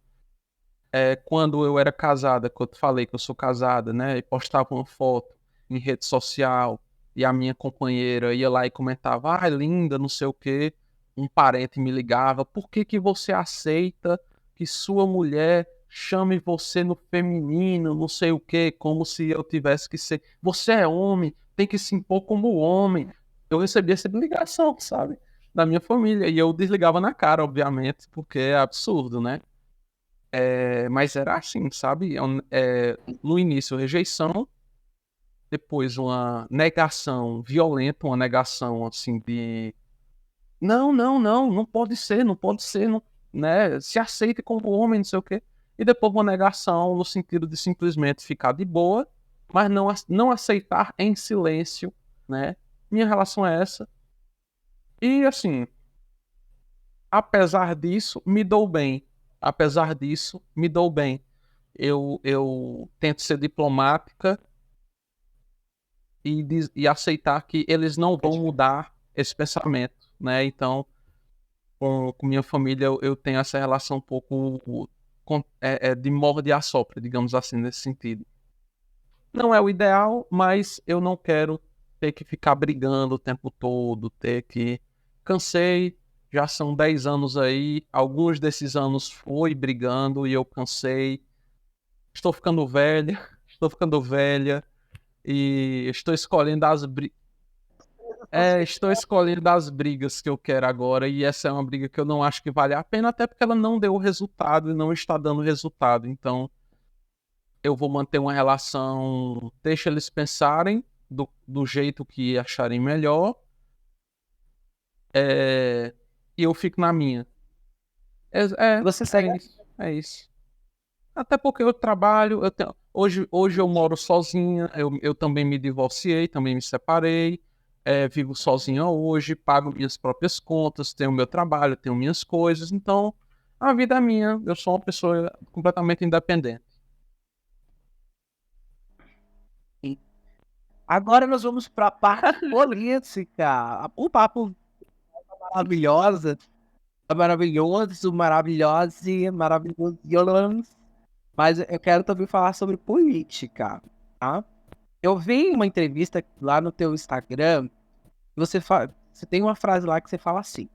[SPEAKER 2] Quando eu era casada, quando eu falei que eu sou casada, né? E postava uma foto em rede social e a minha companheira ia lá e comentava, linda, não sei o quê. Um parente me ligava, por que que você aceita que sua mulher chame você no feminino, não sei o quê, como se eu tivesse que ser. Você é homem, tem que se impor como homem. Eu recebia essa ligação, sabe? Da minha família. E eu desligava na cara, obviamente, porque é absurdo, né? Mas era assim, sabe? No início, rejeição, depois uma negação violenta, uma negação assim de não pode ser, não pode ser, não, né? Se aceite como homem, não sei o quê. E depois uma negação no sentido de simplesmente ficar de boa, mas não aceitar em silêncio, né? Minha relação é essa. E assim, apesar disso, me dou bem. Apesar disso, me dou bem. Eu tento ser diplomática e aceitar que eles não vão mudar esse pensamento, né? Então, com minha família, eu tenho essa relação um pouco de morde e assopra, digamos assim, nesse sentido. Não é o ideal, mas eu não quero ter que ficar brigando o tempo todo, ter que... Cansei, já são 10 anos aí, alguns desses anos foi brigando e eu cansei. Estou ficando velha, estou ficando velha e estou escolhendo estou escolhendo as brigas que eu quero agora e essa é uma briga que eu não acho que vale a pena, até porque ela não deu resultado e não está dando resultado. Então, eu vou manter uma relação, deixa eles pensarem do jeito que acharem melhor, e eu fico na minha.
[SPEAKER 1] Você segue.
[SPEAKER 2] Isso, é isso. Até porque eu trabalho, hoje eu moro sozinha, eu também me divorciei, também me separei, vivo sozinha hoje, pago minhas próprias contas, tenho meu trabalho, tenho minhas coisas, então a vida é minha, eu sou uma pessoa completamente independente.
[SPEAKER 1] Agora nós vamos para a parte política. O papo maravilhosa, maravilhoso. Mas eu quero também falar sobre política, tá? Eu vi uma entrevista lá no teu Instagram, você tem uma frase lá que você fala assim: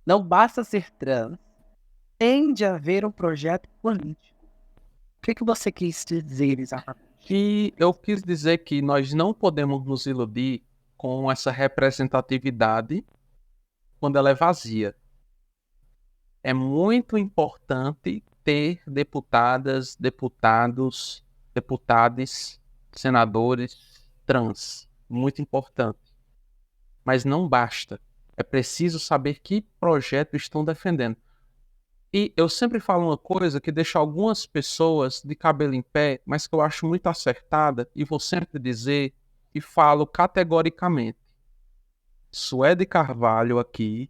[SPEAKER 1] não basta ser trans, tem de haver um projeto político. O que você quis dizer exatamente?
[SPEAKER 2] E eu quis dizer que nós não podemos nos iludir com essa representatividade quando ela é vazia. É muito importante ter deputadas, deputados, deputades, senadores trans. Muito importante. Mas não basta. É preciso saber que projeto estão defendendo. E eu sempre falo uma coisa que deixa algumas pessoas de cabelo em pé, mas que eu acho muito acertada, e vou sempre dizer e falo categoricamente. Suede Carvalho aqui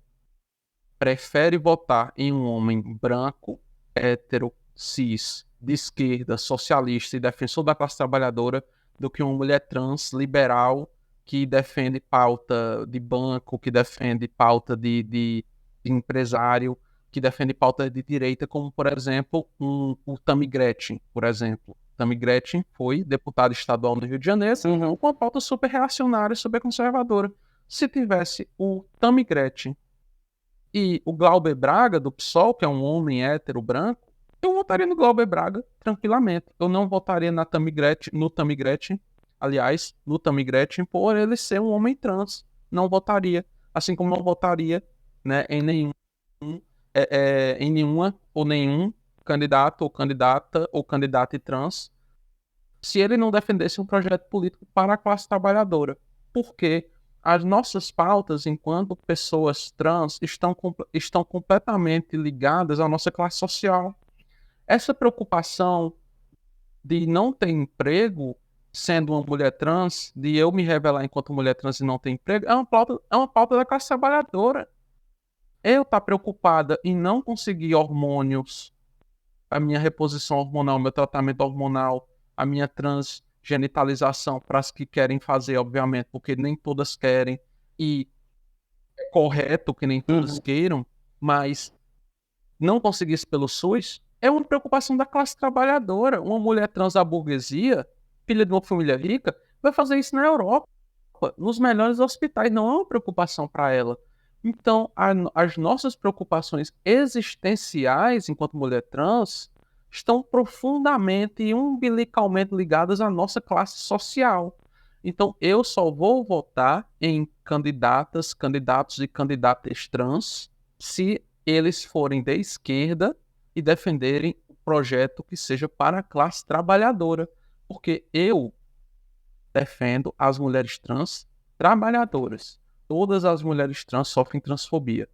[SPEAKER 2] prefere votar em um homem branco, hétero, cis, de esquerda, socialista e defensor da classe trabalhadora do que uma mulher trans, liberal, que defende pauta de banco, que defende pauta de empresário, que defende pauta de direita, como, por exemplo, o Tammy Gretchen, por exemplo. Tammy Gretchen foi deputada estadual no Rio de Janeiro, com uma pauta super reacionária, super conservadora. Se tivesse o Tammy Gretchen e o Glauber Braga, do PSOL, que é um homem hétero branco, eu votaria no Glauber Braga tranquilamente. Eu não votaria no Tammy Gretchen, aliás, no Tammy Gretchen, por ele ser um homem trans. Não votaria. Assim como não votaria, né, em nenhuma ou nenhum candidato ou candidata trans se ele não defendesse um projeto político para a classe trabalhadora. Porque as nossas pautas, enquanto pessoas trans, estão completamente ligadas à nossa classe social. Essa preocupação de não ter emprego, sendo uma mulher trans, de eu me revelar enquanto mulher trans e não ter emprego, é uma pauta da classe trabalhadora. Eu estar preocupada em não conseguir hormônios, a minha reposição hormonal, meu tratamento hormonal, a minha transgenitalização para as que querem fazer, obviamente, porque nem todas querem, e é correto que nem todas queiram, mas não conseguir isso pelo SUS é uma preocupação da classe trabalhadora. Uma mulher trans da burguesia, filha de uma família rica, vai fazer isso na Europa, nos melhores hospitais, não é uma preocupação para ela. Então, as nossas preocupações existenciais enquanto mulher trans estão profundamente e umbilicalmente ligadas à nossa classe social. Então, eu só vou votar em candidatas, candidatos e candidatas trans se eles forem de esquerda e defenderem o projeto que seja para a classe trabalhadora. Porque eu defendo as mulheres trans trabalhadoras. Todas as mulheres trans sofrem transfobia.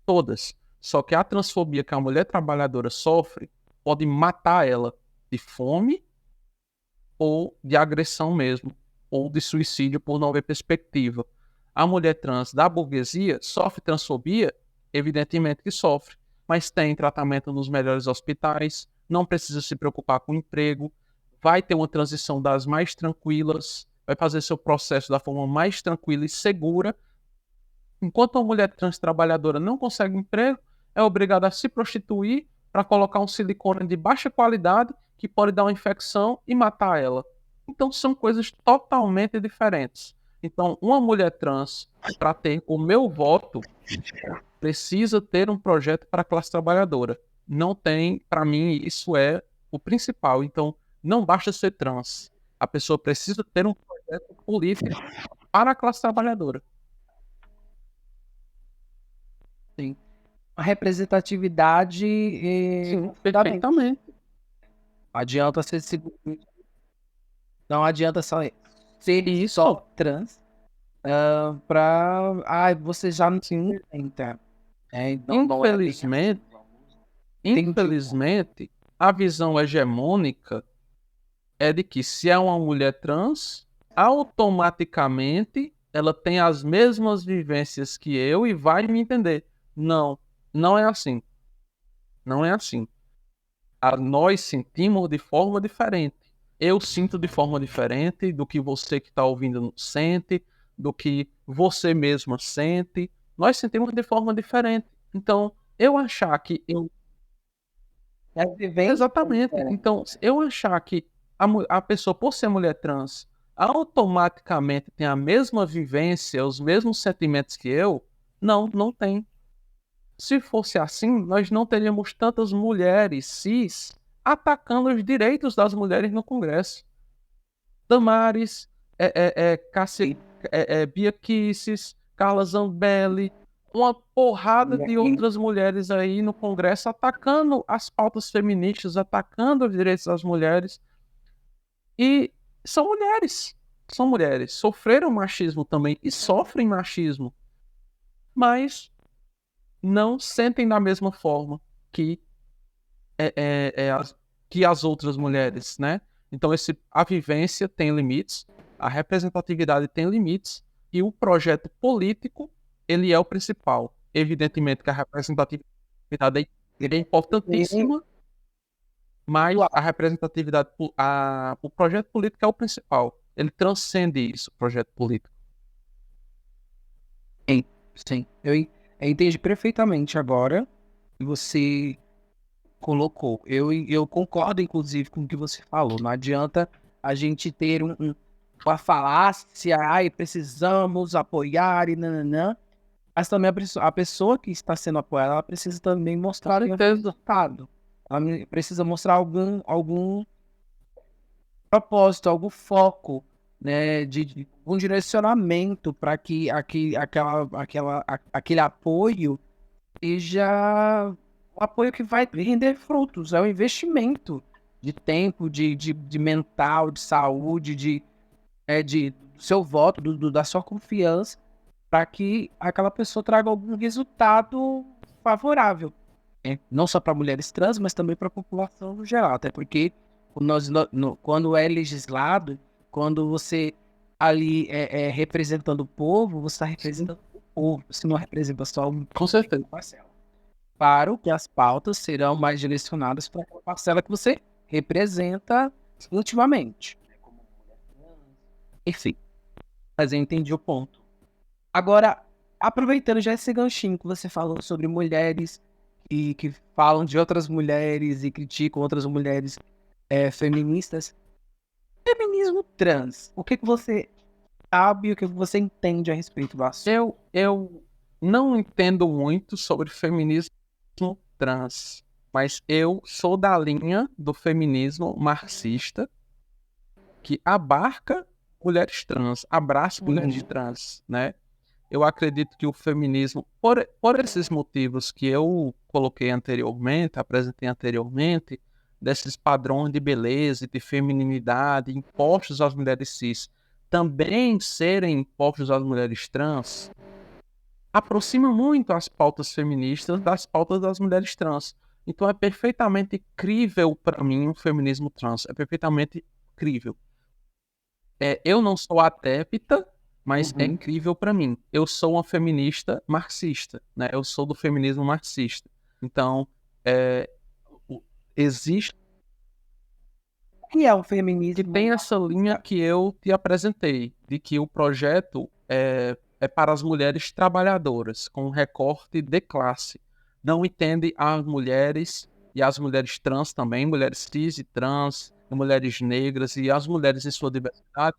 [SPEAKER 2] Todas. Só que a transfobia que a mulher trabalhadora sofre pode matar ela de fome ou de agressão mesmo, ou de suicídio por não ver perspectiva. A mulher trans da burguesia sofre transfobia? Evidentemente que sofre, mas tem tratamento nos melhores hospitais, não precisa se preocupar com emprego, vai ter uma transição das mais tranquilas, vai fazer seu processo da forma mais tranquila e segura. Enquanto uma mulher trans trabalhadora não consegue emprego, é obrigada a se prostituir para colocar um silicone de baixa qualidade que pode dar uma infecção e matar ela. Então são coisas totalmente diferentes. Então, uma mulher trans, para ter o meu voto, precisa ter um projeto para a classe trabalhadora. Não tem, para mim, isso é o principal. Então, não basta ser trans. A pessoa precisa ter um projeto político para a classe trabalhadora.
[SPEAKER 1] Sim. A representatividade
[SPEAKER 2] Sim, perfeitamente.
[SPEAKER 1] adianta ser não adianta só ser
[SPEAKER 2] Isso.
[SPEAKER 1] só trans para você já não se representa. Não é bem assim.
[SPEAKER 2] Infelizmente, a visão hegemônica é de que se é uma mulher trans, automaticamente ela tem as mesmas vivências que eu e vai me entender. Não, não é assim. Não é assim. Nós sentimos de forma diferente. Eu sinto de forma diferente do que você que está ouvindo sente, do que você mesma sente. Nós sentimos de forma diferente. Então, eu achar que eu.
[SPEAKER 1] As vivências
[SPEAKER 2] Exatamente.
[SPEAKER 1] são
[SPEAKER 2] Então, eu achar que a pessoa, por ser mulher trans, automaticamente tem a mesma vivência, os mesmos sentimentos que eu, não, não tem. Se fosse assim, nós não teríamos tantas mulheres cis atacando os direitos das mulheres no Congresso. Damares, Cássia, Bia Kicis, Carla Zambelli, uma porrada de
[SPEAKER 1] diferentes.
[SPEAKER 2] outras mulheres aí no Congresso atacando as pautas feministas, atacando os direitos das mulheres. E são mulheres, sofreram machismo também e sofrem machismo, mas não sentem da mesma forma que que as outras mulheres, né? Então a vivência tem limites, a representatividade tem limites e o projeto político ele é o principal. Evidentemente que a representatividade é importantíssima, mas a representatividade, o projeto político é o principal. Ele transcende isso, o projeto político.
[SPEAKER 1] Sim, eu entendi perfeitamente agora que você colocou. Eu concordo, inclusive, com o que você falou. Não adianta a gente ter uma falácia, ai, precisamos apoiar e nananã. Mas também a pessoa que está sendo apoiada, ela precisa também mostrar um resultado. Ela precisa mostrar algum propósito, algum foco, né, de um direcionamento para que aquele apoio seja um apoio que vai render frutos, é um investimento de tempo, de mental, de saúde, do seu voto, da sua confiança, para que aquela pessoa traga algum resultado favorável, né? Não só para mulheres trans, mas também para a população no geral, até porque quando é legislado, quando você ali é representando o povo, você está representando o povo, você não representa só
[SPEAKER 2] Com certeza.
[SPEAKER 1] parcela. Claro que as pautas serão mais direcionadas para aquela parcela que você representa ultimamente. Enfim, mas eu entendi o ponto. Agora, aproveitando já esse ganchinho que você falou sobre mulheres e que falam de outras mulheres e criticam outras mulheres feministas, feminismo trans, o que você sabe, o que você entende a respeito do assunto?
[SPEAKER 2] Eu não entendo muito sobre feminismo trans, mas eu sou da linha do feminismo marxista que abarca mulheres trans, abraça mulheres trans, né? Eu acredito que o feminismo, por esses motivos que eu coloquei anteriormente, apresentei anteriormente, desses padrões de beleza e de feminilidade impostos às mulheres cis, também serem impostos às mulheres trans, aproxima muito as pautas feministas das pautas das mulheres trans. Então é perfeitamente crível para mim o feminismo trans. É perfeitamente crível. Eu não sou adepta, mas é incrível para mim. Eu sou uma feminista marxista, né? Eu sou do feminismo marxista. Então, existe
[SPEAKER 1] O que é o
[SPEAKER 2] que
[SPEAKER 1] feminismo?
[SPEAKER 2] tem essa linha que eu te apresentei, de que o projeto é para as mulheres trabalhadoras, com recorte de classe. Não entende as mulheres e as mulheres trans também, mulheres cis e trans, mulheres negras e as mulheres em sua diversidade,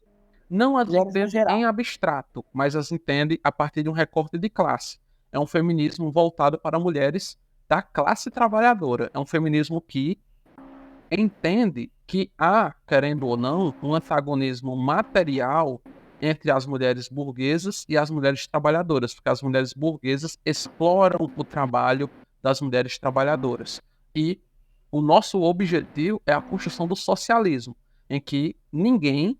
[SPEAKER 2] não as
[SPEAKER 1] Mulheres no
[SPEAKER 2] entende
[SPEAKER 1] geral.
[SPEAKER 2] em abstrato, mas as entende a partir de um recorte de classe. É um feminismo voltado para mulheres da classe trabalhadora. É um feminismo que entende que há, querendo ou não, um antagonismo material entre as mulheres burguesas e as mulheres trabalhadoras, porque as mulheres burguesas exploram o trabalho das mulheres trabalhadoras. E o nosso objetivo é a construção do socialismo, em que ninguém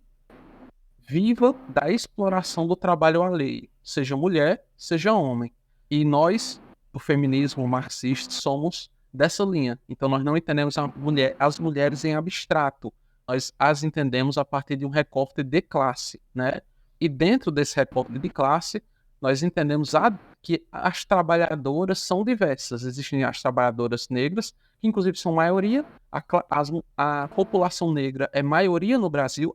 [SPEAKER 2] viva da exploração do trabalho alheio, seja mulher, seja homem. E nós, o feminismo marxista, somos dessa linha. Então nós não entendemos as mulheres em abstrato, nós as entendemos a partir de um recorte de classe, né? E dentro desse recorte de classe, nós entendemos que as trabalhadoras são diversas. Existem as trabalhadoras negras, que inclusive são maioria, a população negra é maioria no Brasil,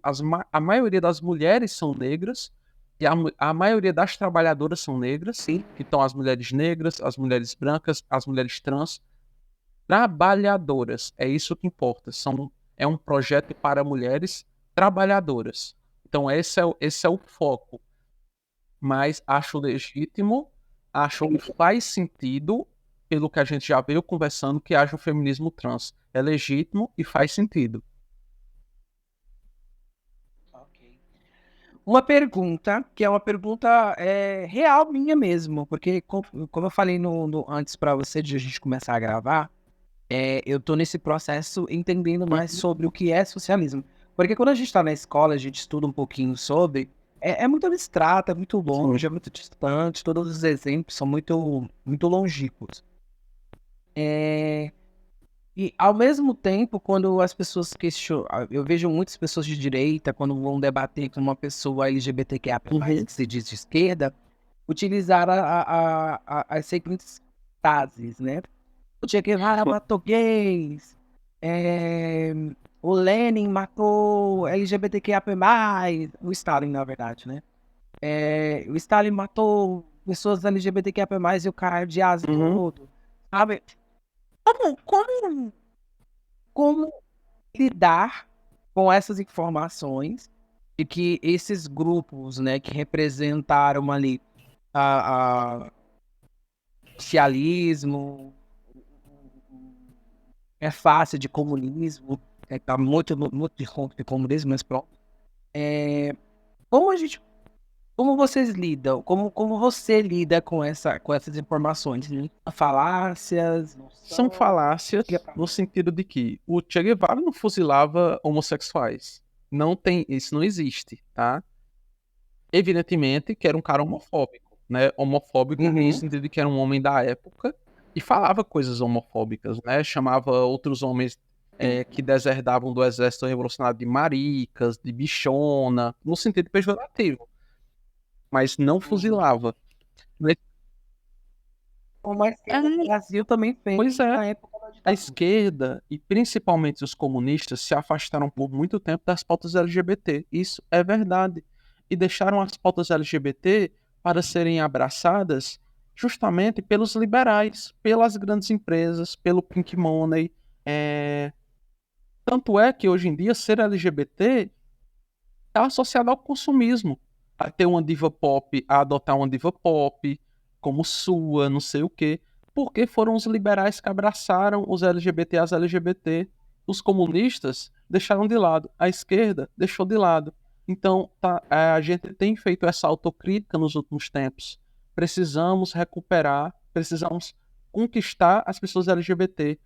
[SPEAKER 2] a maioria das mulheres são negras, e a maioria das trabalhadoras são negras,
[SPEAKER 1] Sim.
[SPEAKER 2] então as mulheres negras, as mulheres brancas, as mulheres trans, trabalhadoras, é isso que importa, é um projeto para mulheres trabalhadoras. Então esse é o foco, mas acho legítimo, acho que faz sentido, pelo que a gente já veio conversando, que haja um feminismo trans. É legítimo e faz sentido.
[SPEAKER 1] Ok. Uma pergunta, que é uma pergunta real minha mesmo, porque como eu falei antes para você de a gente começar a gravar, eu tô nesse processo entendendo mais sobre o que é socialismo. Porque quando a gente tá na escola, a gente estuda um pouquinho sobre, é muito abstrato, é muito longe, é muito distante, todos os exemplos são muito, muito longínquos. E ao mesmo tempo, quando as pessoas questionam, eu vejo muitas pessoas de direita, quando vão debater com uma pessoa LGBTQIA+, que se diz de esquerda, utilizar as seguintes frases, né? O Che Guevara matou gays, o Lenin matou LGBTQIA+, o Stalin, na verdade, né? O Stalin matou pessoas LGBTQIA+, e o cara de Ásia todo, sabe? Como lidar com essas informações de que esses grupos, né, que representaram ali a socialismo, fácil de comunismo, tá muito de comunismo, mas pronto. Como a gente, como vocês lidam, como você lida com essas informações, né? Falácias,
[SPEAKER 2] São falácias no sentido de que o Che Guevara não fuzilava homossexuais. Não tem, isso não existe, tá? Evidentemente que era um cara homofóbico, né? Homofóbico no sentido de que era um homem da época e falava coisas homofóbicas, né? Chamava outros homens que deserdavam do exército revolucionário de maricas, de bichona, no sentido pejorativo, mas não fuzilava.
[SPEAKER 1] Como a esquerda no Brasil também fez
[SPEAKER 2] Pois é.
[SPEAKER 1] na época da
[SPEAKER 2] A
[SPEAKER 1] ditadura.
[SPEAKER 2] esquerda e principalmente os comunistas se afastaram por muito tempo das pautas LGBT. Isso é verdade. E deixaram as pautas LGBT para serem abraçadas justamente pelos liberais, pelas grandes empresas, pelo Pink Money. Tanto é que hoje em dia ser LGBT está associado ao consumismo. A ter uma diva pop, a adotar uma diva pop, como sua, não sei o quê. Porque foram os liberais que abraçaram os LGBT, as LGBT. Os comunistas deixaram de lado. A esquerda deixou de lado. Então, a gente tem feito essa autocrítica nos últimos tempos. Precisamos recuperar, precisamos conquistar as pessoas LGBT.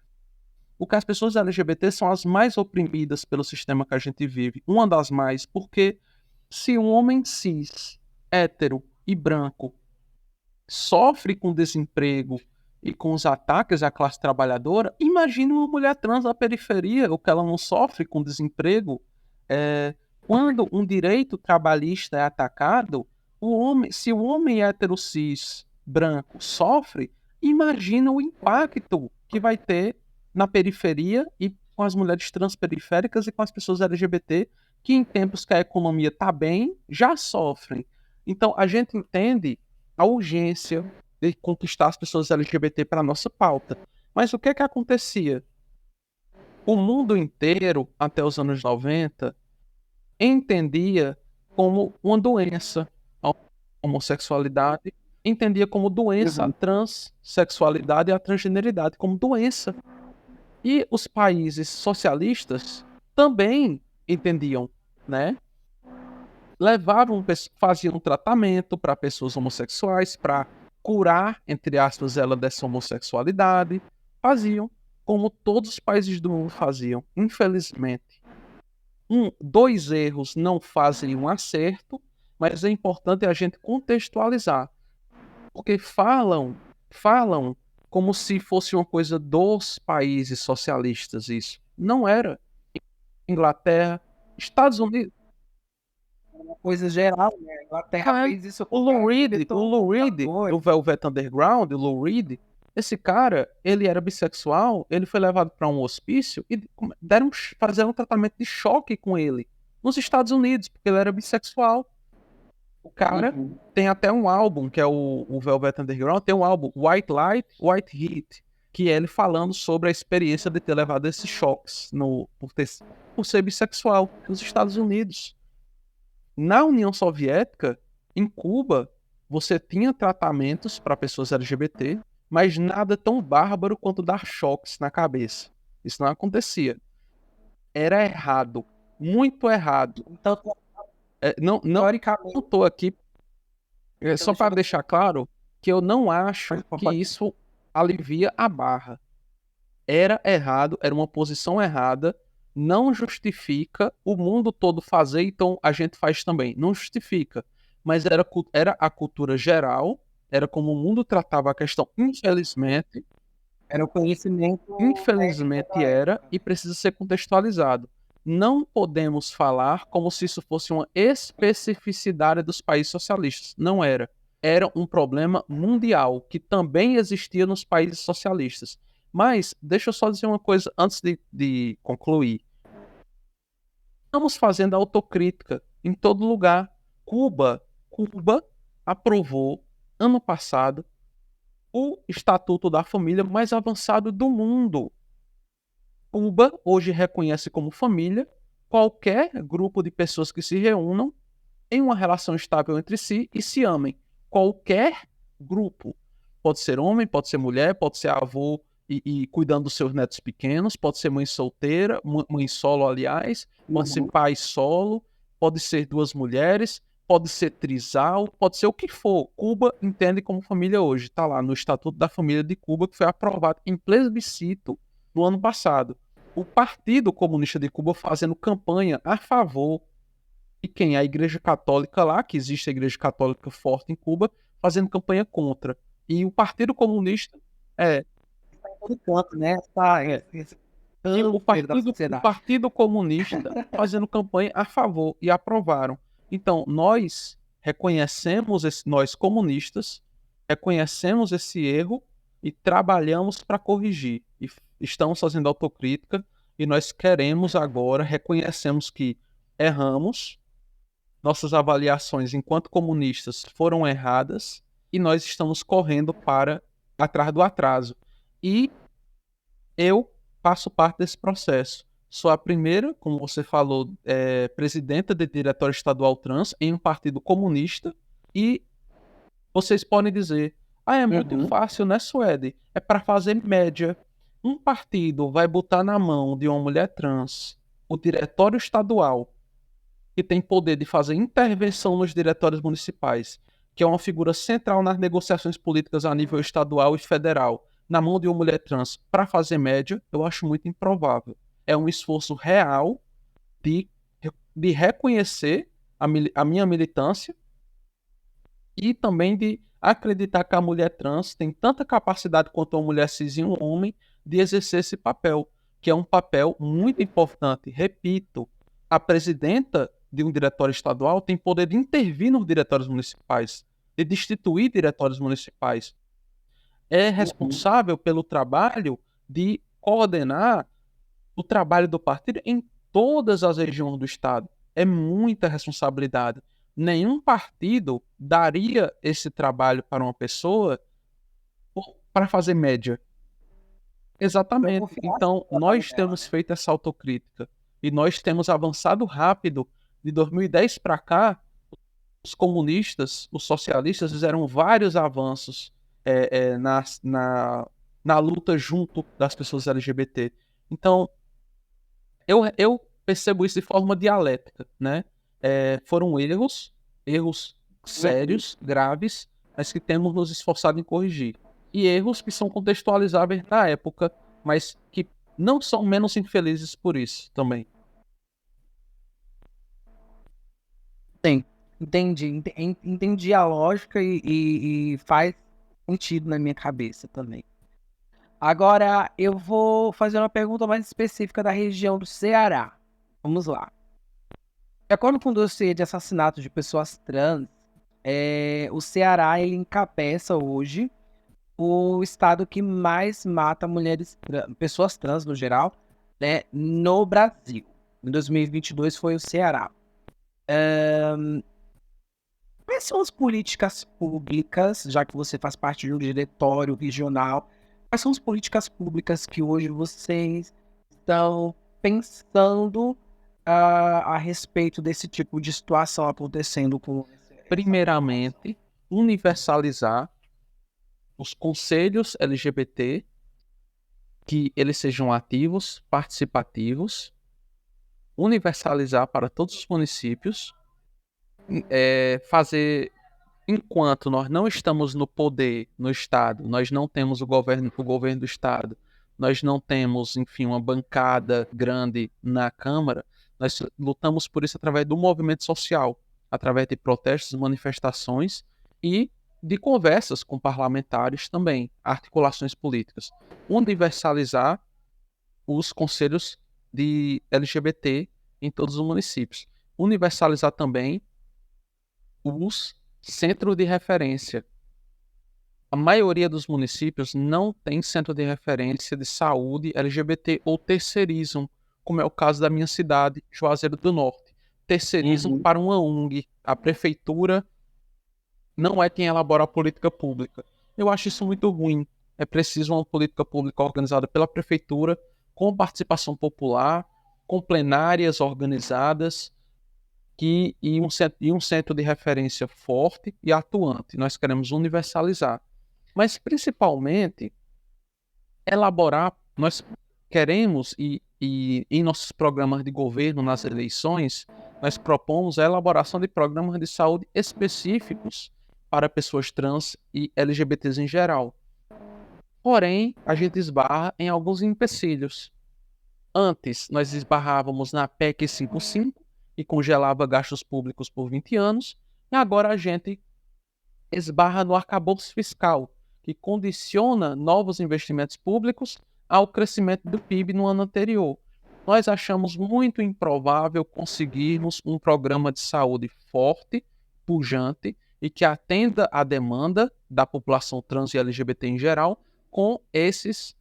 [SPEAKER 2] Porque as pessoas LGBT são as mais oprimidas pelo sistema que a gente vive. Uma das mais, porque se um homem cis, hétero e branco sofre com desemprego e com os ataques à classe trabalhadora, imagine uma mulher trans na periferia, o que ela não sofre com desemprego. Quando um direito trabalhista é atacado, se o homem hétero cis branco sofre, imagina o impacto que vai ter na periferia e com as mulheres transperiféricas e com as pessoas LGBT, que em tempos que a economia está bem, já sofrem. Então, a gente entende a urgência de conquistar as pessoas LGBT para a nossa pauta. Mas o que é que acontecia? O mundo inteiro, até os anos 90, entendia como uma doença. A homossexualidade entendia como doença, a transexualidade e a transgeneridade como doença. E os países socialistas também entendiam, né? Faziam um tratamento para pessoas homossexuais, para curar, entre aspas, ela dessa homossexualidade. Faziam, como todos os países do mundo faziam, infelizmente. Dois erros não fazem um acerto, mas é importante a gente contextualizar, porque falam como se fosse uma coisa dos países socialistas isso. Não era. Inglaterra, Estados Unidos.
[SPEAKER 1] Uma coisa geral, né? A Inglaterra fez isso com
[SPEAKER 2] O Lou Reed, do Velvet Underground, o Lou Reed, esse cara, ele era bissexual, ele foi levado para um hospício e fazer um tratamento de choque com ele nos Estados Unidos, porque ele era bissexual. O cara tem até um álbum, que é o Velvet Underground, tem um álbum, White Light, White Heat, que é ele falando sobre a experiência de ter levado esses choques por ser bissexual nos Estados Unidos. Na União Soviética, em Cuba, você tinha tratamentos para pessoas LGBT, mas nada tão bárbaro quanto dar choques na cabeça. Isso não acontecia. Era errado. Muito errado.
[SPEAKER 1] Então,
[SPEAKER 2] Não
[SPEAKER 1] teoricamente,
[SPEAKER 2] estou aqui só para deixar claro que eu não acho que isso alivia a barra. Era errado, era uma posição errada, não justifica o mundo todo fazer, então a gente faz também. Não justifica. Mas era a cultura geral, era como o mundo tratava a questão, infelizmente.
[SPEAKER 1] era o conhecimento.
[SPEAKER 2] Infelizmente era e precisa ser contextualizado. Não podemos falar como se isso fosse uma especificidade dos países socialistas. Não era. Era um problema mundial que também existia nos países socialistas. Mas deixa eu só dizer uma coisa antes de concluir. Estamos fazendo autocrítica em todo lugar. Cuba aprovou ano passado o Estatuto da Família mais avançado do mundo. Cuba hoje reconhece como família qualquer grupo de pessoas que se reúnam em uma relação estável entre si e se amem. Qualquer grupo. Pode ser homem, pode ser mulher, pode ser avô e cuidando dos seus netos pequenos, pode ser mãe solteira, mãe solo, aliás, pode ser pai solo, pode ser duas mulheres, pode ser trisal, pode ser o que for. Cuba entende como família hoje. Está lá no Estatuto da Família de Cuba, que foi aprovado em plebiscito no ano passado. O Partido Comunista de Cuba fazendo campanha a favor de quem? A Igreja Católica lá, que existe a Igreja Católica forte em Cuba, fazendo campanha contra. E o Partido Comunista
[SPEAKER 1] Está em todo canto, né?
[SPEAKER 2] o Partido Comunista fazendo campanha a favor e aprovaram. Então, nós reconhecemos nós comunistas, reconhecemos esse erro e trabalhamos para corrigir. E estamos fazendo autocrítica e nós queremos agora, reconhecemos que erramos, nossas avaliações enquanto comunistas foram erradas e nós estamos correndo para atrás do atraso. E eu faço parte desse processo. Sou a primeira, como você falou, presidenta do Diretório Estadual Trans em um partido comunista. E vocês podem dizer: ah, é muito fácil, né, Suede? É para fazer média. Um partido vai botar na mão de uma mulher trans o Diretório Estadual, que tem poder de fazer intervenção nos diretórios municipais, que é uma figura central nas negociações políticas a nível estadual e federal, na mão de uma mulher trans para fazer média, eu acho muito improvável. É um esforço real de reconhecer a minha militância e também de acreditar que a mulher trans tem tanta capacidade quanto uma mulher cis e um homem de exercer esse papel, que é um papel muito importante. Repito, a presidenta de um diretório estadual tem poder de intervir nos diretórios municipais, de destituir diretórios municipais. É responsável pelo trabalho de coordenar o trabalho do partido em todas as regiões do estado. É muita responsabilidade. Nenhum partido daria esse trabalho para uma pessoa para fazer média. Exatamente. Então, nós temos feito essa autocrítica e nós temos avançado rápido de 2010 para cá, os comunistas, os socialistas fizeram vários avanços na luta junto das pessoas LGBT. Então, eu percebo isso de forma dialética, né? Foram erros sérios, graves, mas que temos nos esforçado em corrigir. E erros que são contextualizáveis na época, mas que não são menos infelizes por isso também.
[SPEAKER 1] Sim, entendi. Entendi a lógica e faz sentido na minha cabeça também. Agora, eu vou fazer uma pergunta mais específica da região do Ceará. Vamos lá. De acordo com o dossiê de assassinato de pessoas trans, o Ceará ele encabeça hoje o estado que mais mata pessoas trans no geral, né, no Brasil. Em 2022 foi o Ceará. Quais são as políticas públicas, já que você faz parte de um diretório regional, quais são as políticas públicas que hoje vocês estão pensando a respeito desse tipo de situação acontecendo com...
[SPEAKER 2] Primeiramente, universalizar os conselhos LGBT, que eles sejam ativos, participativos, universalizar para todos os municípios, fazer, enquanto nós não estamos no poder, no Estado, nós não temos o governo do Estado, nós não temos, enfim, uma bancada grande na Câmara, nós lutamos por isso através do movimento social, através de protestos, manifestações e de conversas com parlamentares também, articulações políticas. Universalizar os conselhos de LGBT em todos os municípios. Universalizar também os centros de referência. A maioria dos municípios não tem centro de referência de saúde LGBT ou terceirizam, como é o caso da minha cidade, Juazeiro do Norte. Terceirizam para uma ONG. A prefeitura não é quem elabora a política pública. Eu acho isso muito ruim. É preciso uma política pública organizada pela prefeitura, com participação popular, com plenárias organizadas, e um centro de referência forte e atuante. Nós queremos universalizar. Mas, principalmente, elaborar, nós queremos, e em nossos programas de governo, nas eleições, nós propomos a elaboração de programas de saúde específicos para pessoas trans e LGBTs em geral. Porém, a gente esbarra em alguns empecilhos. Antes, nós esbarrávamos na PEC 55, e congelava gastos públicos por 20 anos, e agora a gente esbarra no arcabouço fiscal, que condiciona novos investimentos públicos ao crescimento do PIB no ano anterior. Nós achamos muito improvável conseguirmos um programa de saúde forte, pujante e que atenda à demanda da população trans e LGBT em geral com esses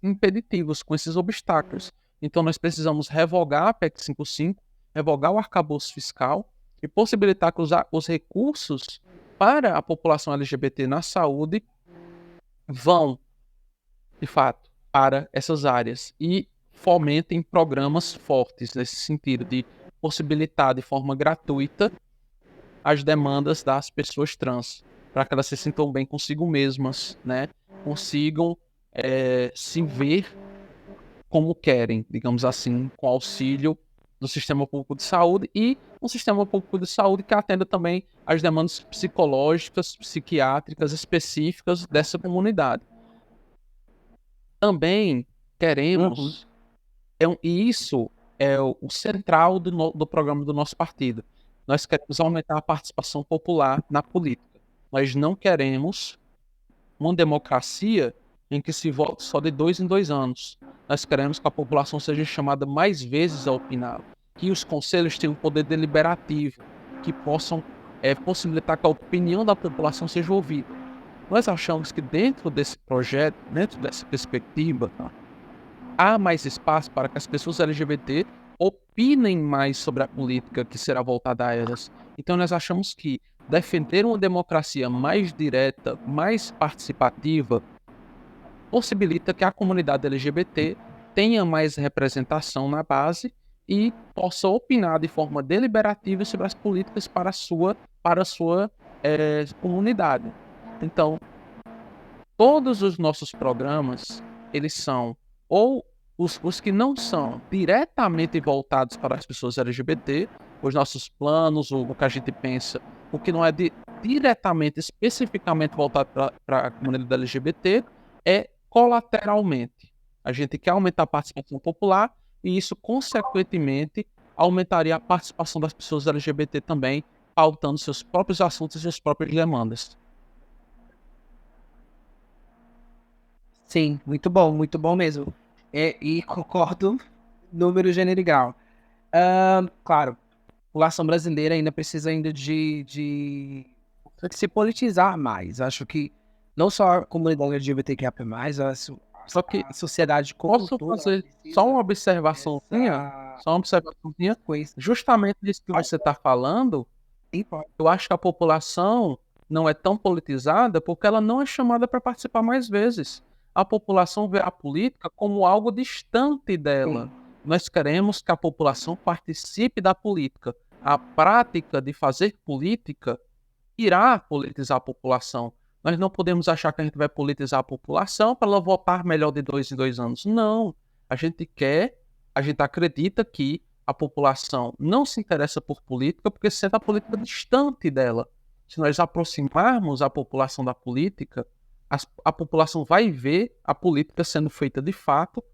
[SPEAKER 2] impeditivos, com esses obstáculos. Então nós precisamos revogar a PEC 55, revogar o arcabouço fiscal e possibilitar que os recursos para a população LGBT na saúde vão, de fato, para essas áreas e fomentem programas fortes nesse sentido de possibilitar de forma gratuita as demandas das pessoas trans, para que elas se sintam bem consigo mesmas, né? Consigam se ver como querem, digamos assim, com auxílio do sistema público de saúde e um sistema público de saúde que atenda também às demandas psicológicas, psiquiátricas específicas dessa comunidade. Também queremos, e isso é o central do programa do nosso partido, nós queremos aumentar a participação popular na política. Nós não queremos uma democracia em que se vota só de 2 em 2 anos. Nós queremos que a população seja chamada mais vezes a opinar, que os conselhos tenham um poder deliberativo, que possam possibilitar que a opinião da população seja ouvida. Nós achamos que dentro desse projeto, dentro dessa perspectiva, há mais espaço para que as pessoas LGBT opinem mais sobre a política que será voltada a elas. Então nós achamos que defender uma democracia mais direta, mais participativa, possibilita que a comunidade LGBT tenha mais representação na base e possa opinar de forma deliberativa sobre as políticas para a sua comunidade. Então, todos os nossos programas, eles são ou os que não são diretamente voltados para as pessoas LGBT, os nossos planos, o que a gente pensa, o que não é diretamente, especificamente voltado para a comunidade LGBT, é colateralmente. A gente quer aumentar a participação popular e isso, consequentemente, aumentaria a participação das pessoas LGBT também, pautando seus próprios assuntos e suas próprias demandas.
[SPEAKER 1] Sim, muito bom mesmo. E concordo, número general. Claro, a população brasileira ainda precisa ainda de se politizar mais. Acho que não só a comunidade LGBTQIA+,
[SPEAKER 2] Só que
[SPEAKER 1] a sociedade como um
[SPEAKER 2] posso
[SPEAKER 1] todo, ela
[SPEAKER 2] fazer só
[SPEAKER 1] precisa
[SPEAKER 2] uma observaçãozinha?
[SPEAKER 1] dessa
[SPEAKER 2] Só uma observaçãozinha?
[SPEAKER 1] coisa.
[SPEAKER 2] Justamente isso que você está falando, eu acho que a população não é tão politizada porque ela não é chamada para participar mais vezes. A população vê a política como algo distante dela. Nós queremos que a população participe da política. A prática de fazer política irá politizar a população. Nós não podemos achar que a gente vai politizar a população para ela votar melhor de 2 em 2 anos. Não. A gente acredita que a população não se interessa por política porque sente a política distante dela. Se nós aproximarmos a população da política, a população vai ver a política sendo feita de fato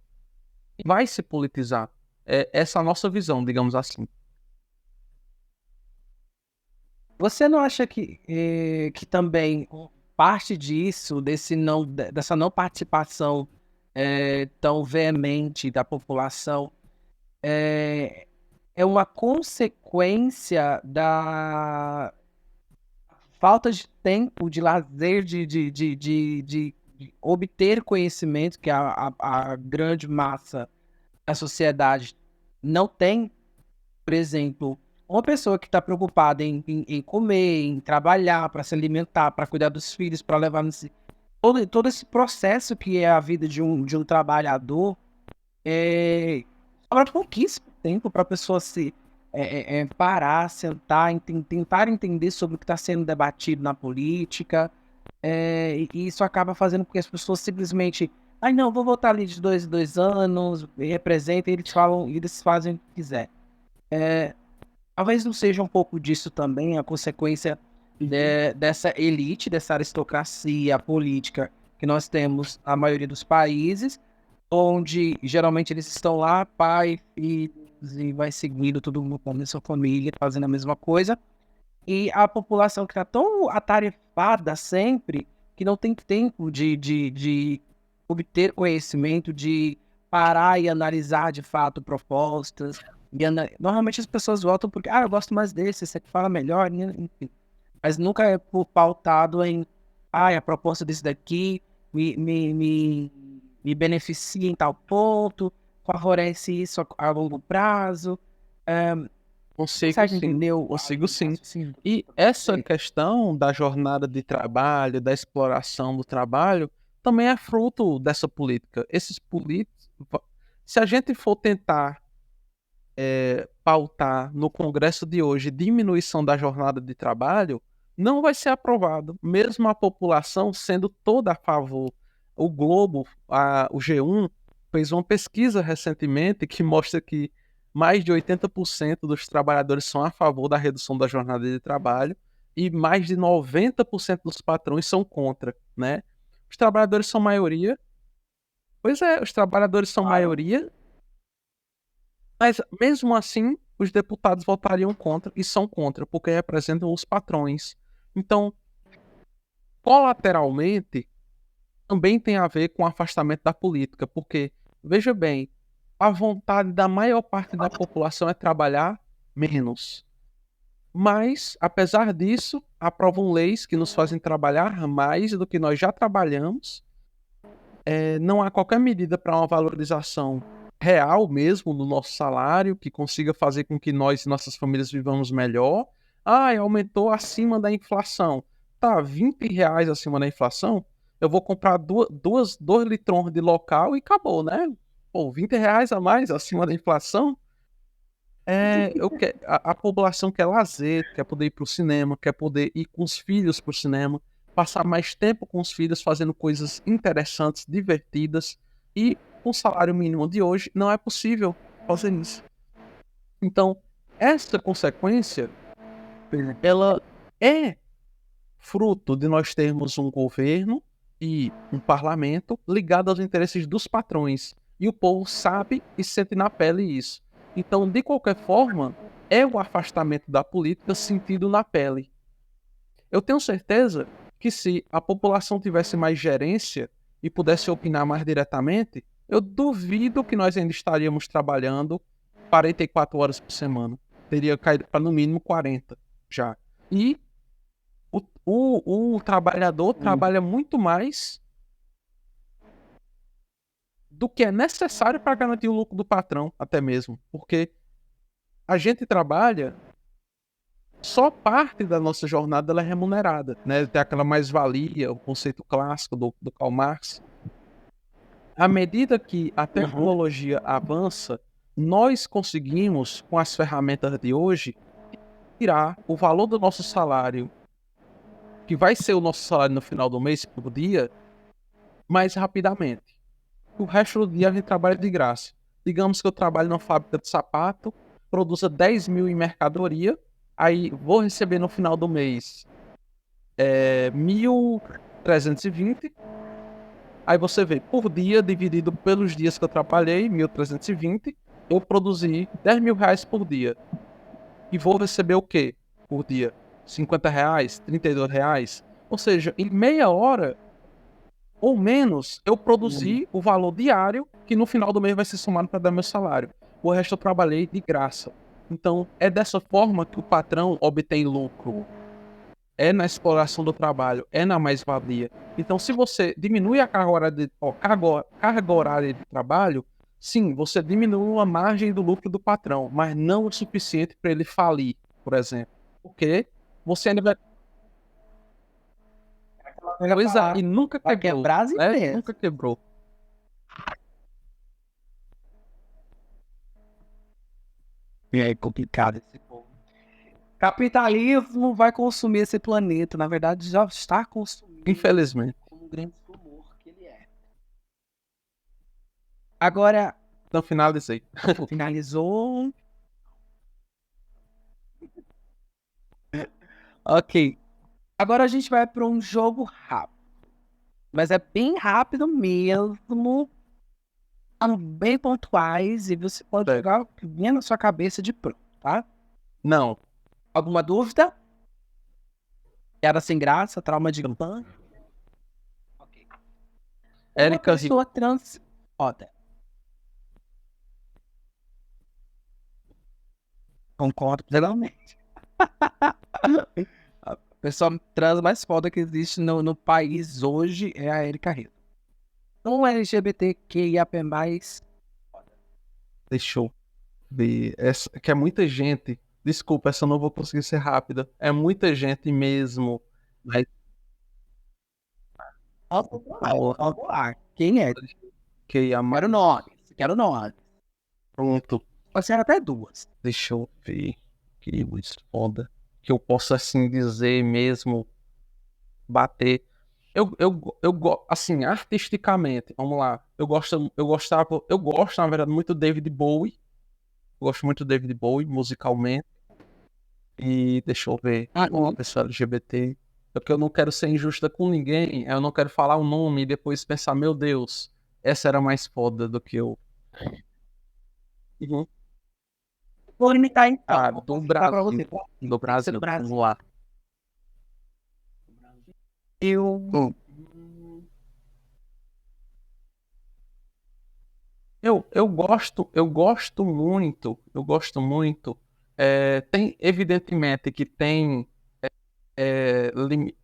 [SPEAKER 2] e vai se politizar. É essa a nossa visão, digamos assim.
[SPEAKER 1] Você não acha que também parte disso, dessa não participação tão veemente da população, é uma consequência da falta de tempo, de lazer, de obter conhecimento que a grande massa da sociedade não tem? Por exemplo, uma pessoa que está preocupada em comer, em trabalhar, para se alimentar, para cuidar dos filhos, para levar todo esse processo que é a vida de um trabalhador, sobra pouquíssimo tempo para a pessoa parar, sentar, tentar entender sobre o que está sendo debatido na política, e isso acaba fazendo com que as pessoas simplesmente, ai não, vou votar ali de 2 em 2 anos, representem, eles fazem o que quiser. Talvez não seja um pouco disso também a consequência dessa elite, dessa aristocracia política que nós temos na maioria dos países, onde geralmente eles estão lá, pai, filhos, e vai seguindo todo mundo com a mesma família, fazendo a mesma coisa, e a população que está tão atarefada sempre, que não tem tempo de obter conhecimento, de parar e analisar de fato propostas. Normalmente as pessoas votam porque, eu gosto mais desse, esse aqui fala melhor, né? Enfim. Mas nunca é pautado em, a proposta desse daqui me beneficia em tal ponto, favorece isso a longo prazo.
[SPEAKER 2] Consigo sim, consigo sim. E essa questão da jornada de trabalho, da exploração do trabalho, também é fruto dessa política. Esses políticos, se a gente for tentar pautar no Congresso de hoje diminuição da jornada de trabalho, não vai ser aprovado, mesmo a população sendo toda a favor. O Globo, o G1, fez uma pesquisa recentemente que mostra que mais de 80% dos trabalhadores são a favor da redução da jornada de trabalho e mais de 90% dos patrões são contra, né? Os trabalhadores são maioria. Pois é, os trabalhadores são maioria, mas mesmo assim os deputados votariam contra e são contra, porque representam os patrões. Então, colateralmente, também tem a ver com o afastamento da política, porque, veja bem, a vontade da maior parte da população é trabalhar menos. Mas, apesar disso, aprovam leis que nos fazem trabalhar mais do que nós já trabalhamos. Não há qualquer medida para uma valorização real mesmo no nosso salário, que consiga fazer com que nós e nossas famílias vivamos melhor. Aumentou acima da inflação. Tá, R$ 20 acima da inflação, eu vou comprar dois litrões de local e acabou, né? Pô, R$ 20 a mais acima da inflação. A população quer lazer, quer poder ir pro cinema, quer poder ir com os filhos pro cinema, passar mais tempo com os filhos fazendo coisas interessantes, divertidas, e com o salário mínimo de hoje não é possível fazer isso. Então, essa consequência, ela é fruto de nós termos um governo e um parlamento ligado aos interesses dos patrões. E o povo sabe e sente na pele isso. Então, de qualquer forma, é o afastamento da política sentido na pele. Eu tenho certeza que se a população tivesse mais gerência e pudesse opinar mais diretamente, eu duvido que nós ainda estaríamos trabalhando 44 horas por semana. Teria caído para no mínimo 40 já. E o trabalhador trabalha muito mais do que é necessário para garantir o lucro do patrão, até mesmo. Porque a gente trabalha, só parte da nossa jornada ela é remunerada, né? Tem aquela mais-valia, o conceito clássico do Karl Marx. À medida que a tecnologia avança, nós conseguimos, com as ferramentas de hoje, tirar o valor do nosso salário, que vai ser o nosso salário no final do mês, por dia, mais rapidamente. O resto do dia a gente trabalha de graça. Digamos que eu trabalho numa fábrica de sapato, produza 10 mil em mercadoria, aí vou receber no final do mês 1.320. Aí você vê, por dia, dividido pelos dias que eu trabalhei, 1.320, eu produzi 10 mil reais por dia. E vou receber o quê por dia? 50 reais? 32 reais? Ou seja, em meia hora ou menos, eu produzi o valor diário que no final do mês vai ser somado para dar meu salário. O resto eu trabalhei de graça. Então, é dessa forma que o patrão obtém lucro. É na exploração do trabalho, é na mais-valia. Então, se você diminui a carga horária de trabalho, sim, você diminui a margem do lucro do patrão, mas não o suficiente para ele falir, por exemplo. Porque você ainda vai. Pois é, e nunca
[SPEAKER 1] Vai
[SPEAKER 2] quebrou.
[SPEAKER 1] quebrar as
[SPEAKER 2] Né?
[SPEAKER 1] empresas.
[SPEAKER 2] Nunca quebrou.
[SPEAKER 1] É complicado esse povo. Capitalismo vai consumir esse planeta. Na verdade, já está consumindo.
[SPEAKER 2] Infelizmente.
[SPEAKER 1] Como um grande tumor que ele é. Agora,
[SPEAKER 2] Então, finalizei.
[SPEAKER 1] finalizou. Ok. Agora a gente vai para um jogo rápido. Mas é bem rápido mesmo. São bem pontuais e você pode jogar o que vier na sua cabeça de pronto, tá?
[SPEAKER 2] Não.
[SPEAKER 1] Alguma dúvida? Piada sem graça, trauma de infância? Ok. Uma
[SPEAKER 2] Érica
[SPEAKER 1] pessoa trans... Foda. Concordo plenamente. A pessoa trans mais foda que existe no país hoje é a Erika Rio. Um LGBTQIAP+,
[SPEAKER 2] Deixa eu ver. Essa, que é muita gente. Desculpa, essa eu não vou conseguir ser rápida. É muita gente mesmo. Mas
[SPEAKER 1] vamos lá. Quem é?
[SPEAKER 2] que a
[SPEAKER 1] Quero nome. Quero nome.
[SPEAKER 2] Pronto.
[SPEAKER 1] Pode ser até duas.
[SPEAKER 2] Deixa eu ver. Que luz foda. Que eu posso assim dizer mesmo. Bater. Assim, artisticamente, vamos lá. Eu gosto, na verdade, muito do David Bowie. Eu gosto muito do David Bowie, musicalmente. E deixa eu ver. Pessoal LGBT. Porque eu não quero ser injusta com ninguém. Eu não quero falar o nome e depois pensar, meu Deus, essa era mais foda do que eu. Uhum.
[SPEAKER 1] Vou limitar então.
[SPEAKER 2] Ah,
[SPEAKER 1] Vou
[SPEAKER 2] do
[SPEAKER 1] citar pra
[SPEAKER 2] Brasil.
[SPEAKER 1] você.
[SPEAKER 2] Do Brasil.
[SPEAKER 1] Do Brasil.
[SPEAKER 2] Vamos lá. Eu gosto muito. Tem, evidentemente, que tem,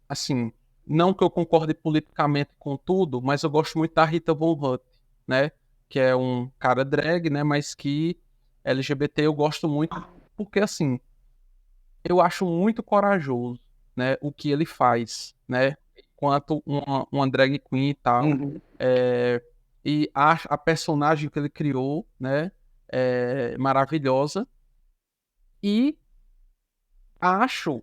[SPEAKER 2] assim, não que eu concorde politicamente com tudo, mas eu gosto muito da Rita Von Hunt, né? Que é um cara drag, né? Mas que LGBT eu gosto muito, porque, assim, eu acho muito corajoso, né? O que ele faz, né? Quanto uma drag queen e tal. E a personagem que ele criou, né? É maravilhosa. E acho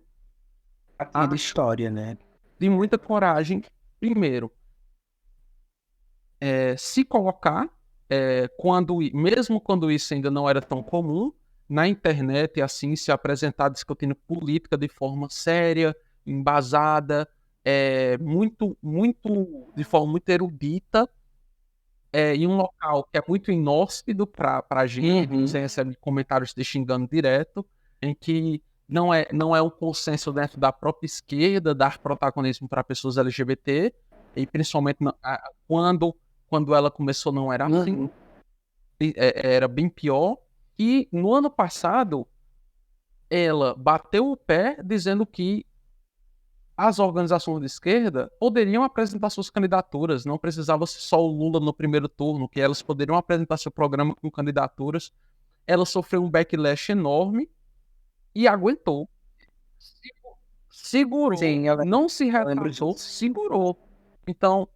[SPEAKER 1] Aquela história, né?
[SPEAKER 2] de muita coragem, primeiro, se colocar, mesmo quando isso ainda não era tão comum, na internet, assim, se apresentar discutindo política de forma séria, embasada, de forma muito erudita, em um local que é muito inóspito para a gente, você recebe comentários te xingando direto, em que não é um consenso dentro da própria esquerda dar protagonismo para pessoas LGBT, e principalmente quando ela começou não era assim, era bem pior. E no ano passado, ela bateu o pé dizendo que as organizações de esquerda poderiam apresentar suas candidaturas, não precisava ser só o Lula no primeiro turno, que elas poderiam apresentar seu programa com candidaturas. Ela sofreu um backlash enorme e aguentou. Segurou,
[SPEAKER 1] Sim,
[SPEAKER 2] não se
[SPEAKER 1] lembro
[SPEAKER 2] retratou,
[SPEAKER 1] disso.
[SPEAKER 2] segurou. Então,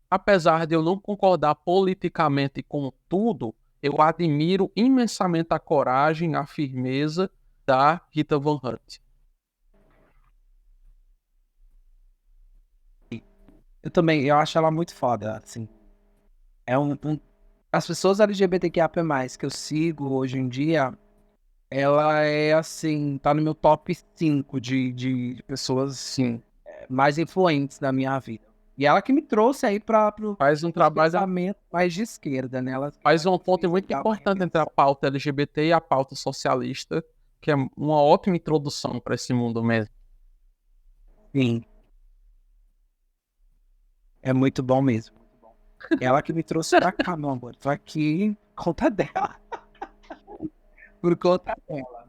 [SPEAKER 2] apesar de eu não concordar politicamente com tudo, eu admiro imensamente a coragem, a firmeza da Rita Von Hunt.
[SPEAKER 1] Eu também, eu acho ela muito foda, assim. As pessoas LGBTQIA+, que eu sigo hoje em dia, ela é, assim, tá no meu top 5 de pessoas, assim, mais influentes da minha vida. E ela que me trouxe aí
[SPEAKER 2] Faz um trabalho,
[SPEAKER 1] pensamento mais de esquerda, né? Ela
[SPEAKER 2] faz uma ponte muito
[SPEAKER 1] dar uma
[SPEAKER 2] importante entre a pauta LGBT e a pauta socialista, que é uma ótima introdução para esse mundo mesmo.
[SPEAKER 1] Sim, é muito bom mesmo. Ela que me trouxe pra cá, meu amor. Tô aqui por conta dela. Por conta dela.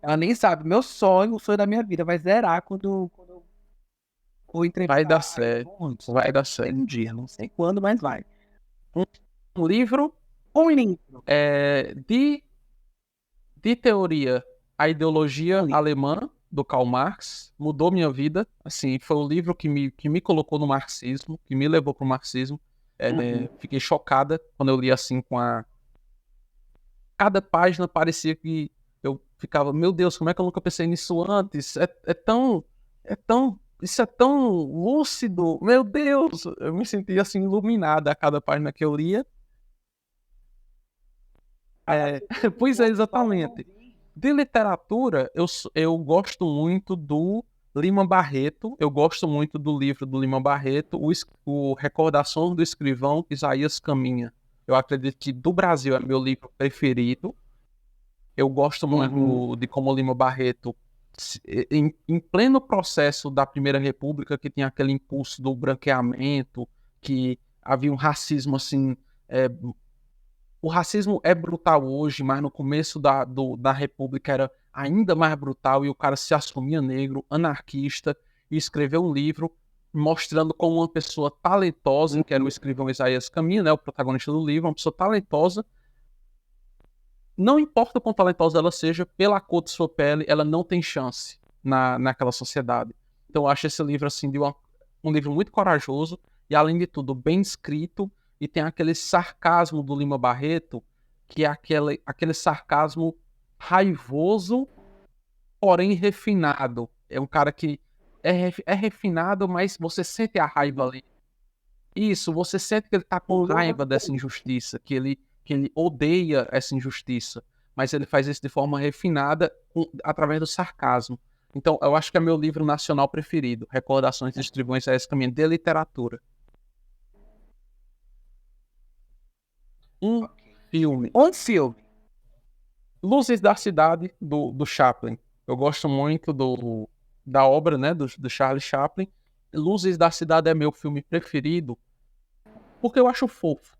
[SPEAKER 1] Ela nem sabe. Meu sonho, o sonho da minha vida vai zerar quando eu for
[SPEAKER 2] Vai dar
[SPEAKER 1] entrevistar
[SPEAKER 2] certo,
[SPEAKER 1] muitos.
[SPEAKER 2] vai dar
[SPEAKER 1] Tem
[SPEAKER 2] certo.
[SPEAKER 1] um dia, não sei quando, mas vai.
[SPEAKER 2] Um livro
[SPEAKER 1] Um livro.
[SPEAKER 2] de teoria, a ideologia alemã do Karl Marx mudou minha vida. Assim, foi o livro que me colocou no marxismo, que me levou para o marxismo. Fiquei chocada quando eu li assim cada página parecia que eu ficava, meu Deus, como é que eu nunca pensei nisso antes? Isso é tão lúcido, meu Deus! Eu me sentia assim iluminada a cada página que eu lia. Pois é, exatamente. De literatura, eu gosto muito do Lima Barreto. Eu gosto muito do livro do Lima Barreto, o Recordações do Escrivão Isaías Caminha. Eu acredito que do Brasil é meu livro preferido. Eu gosto muito de como o Lima Barreto, em pleno processo da Primeira República, que tinha aquele impulso do branqueamento, que havia um racismo assim. O racismo é brutal hoje, mas no começo da República era ainda mais brutal, e o cara se assumia negro, anarquista, e escreveu um livro mostrando como uma pessoa talentosa, que era o escrivão Isaías Caminha, né, o protagonista do livro, uma pessoa talentosa, não importa o quão talentosa ela seja, pela cor de sua pele, ela não tem chance naquela sociedade. Então eu acho esse livro assim um livro muito corajoso e, além de tudo, bem escrito, e tem aquele sarcasmo do Lima Barreto, que é aquele sarcasmo raivoso, porém refinado. É um cara que é refinado, mas você sente a raiva ali. Isso, você sente que ele tá com raiva dessa injustiça, que ele odeia essa injustiça, mas ele faz isso de forma refinada, através do sarcasmo. Então, eu acho que é meu livro nacional preferido, Recordações de Escrivões a esse caminho, de literatura. Um filme.
[SPEAKER 1] Um filme.
[SPEAKER 2] Luzes da Cidade, do Chaplin. Eu gosto muito da obra, né, do Charlie Chaplin. Luzes da Cidade é meu filme preferido, porque eu acho fofo.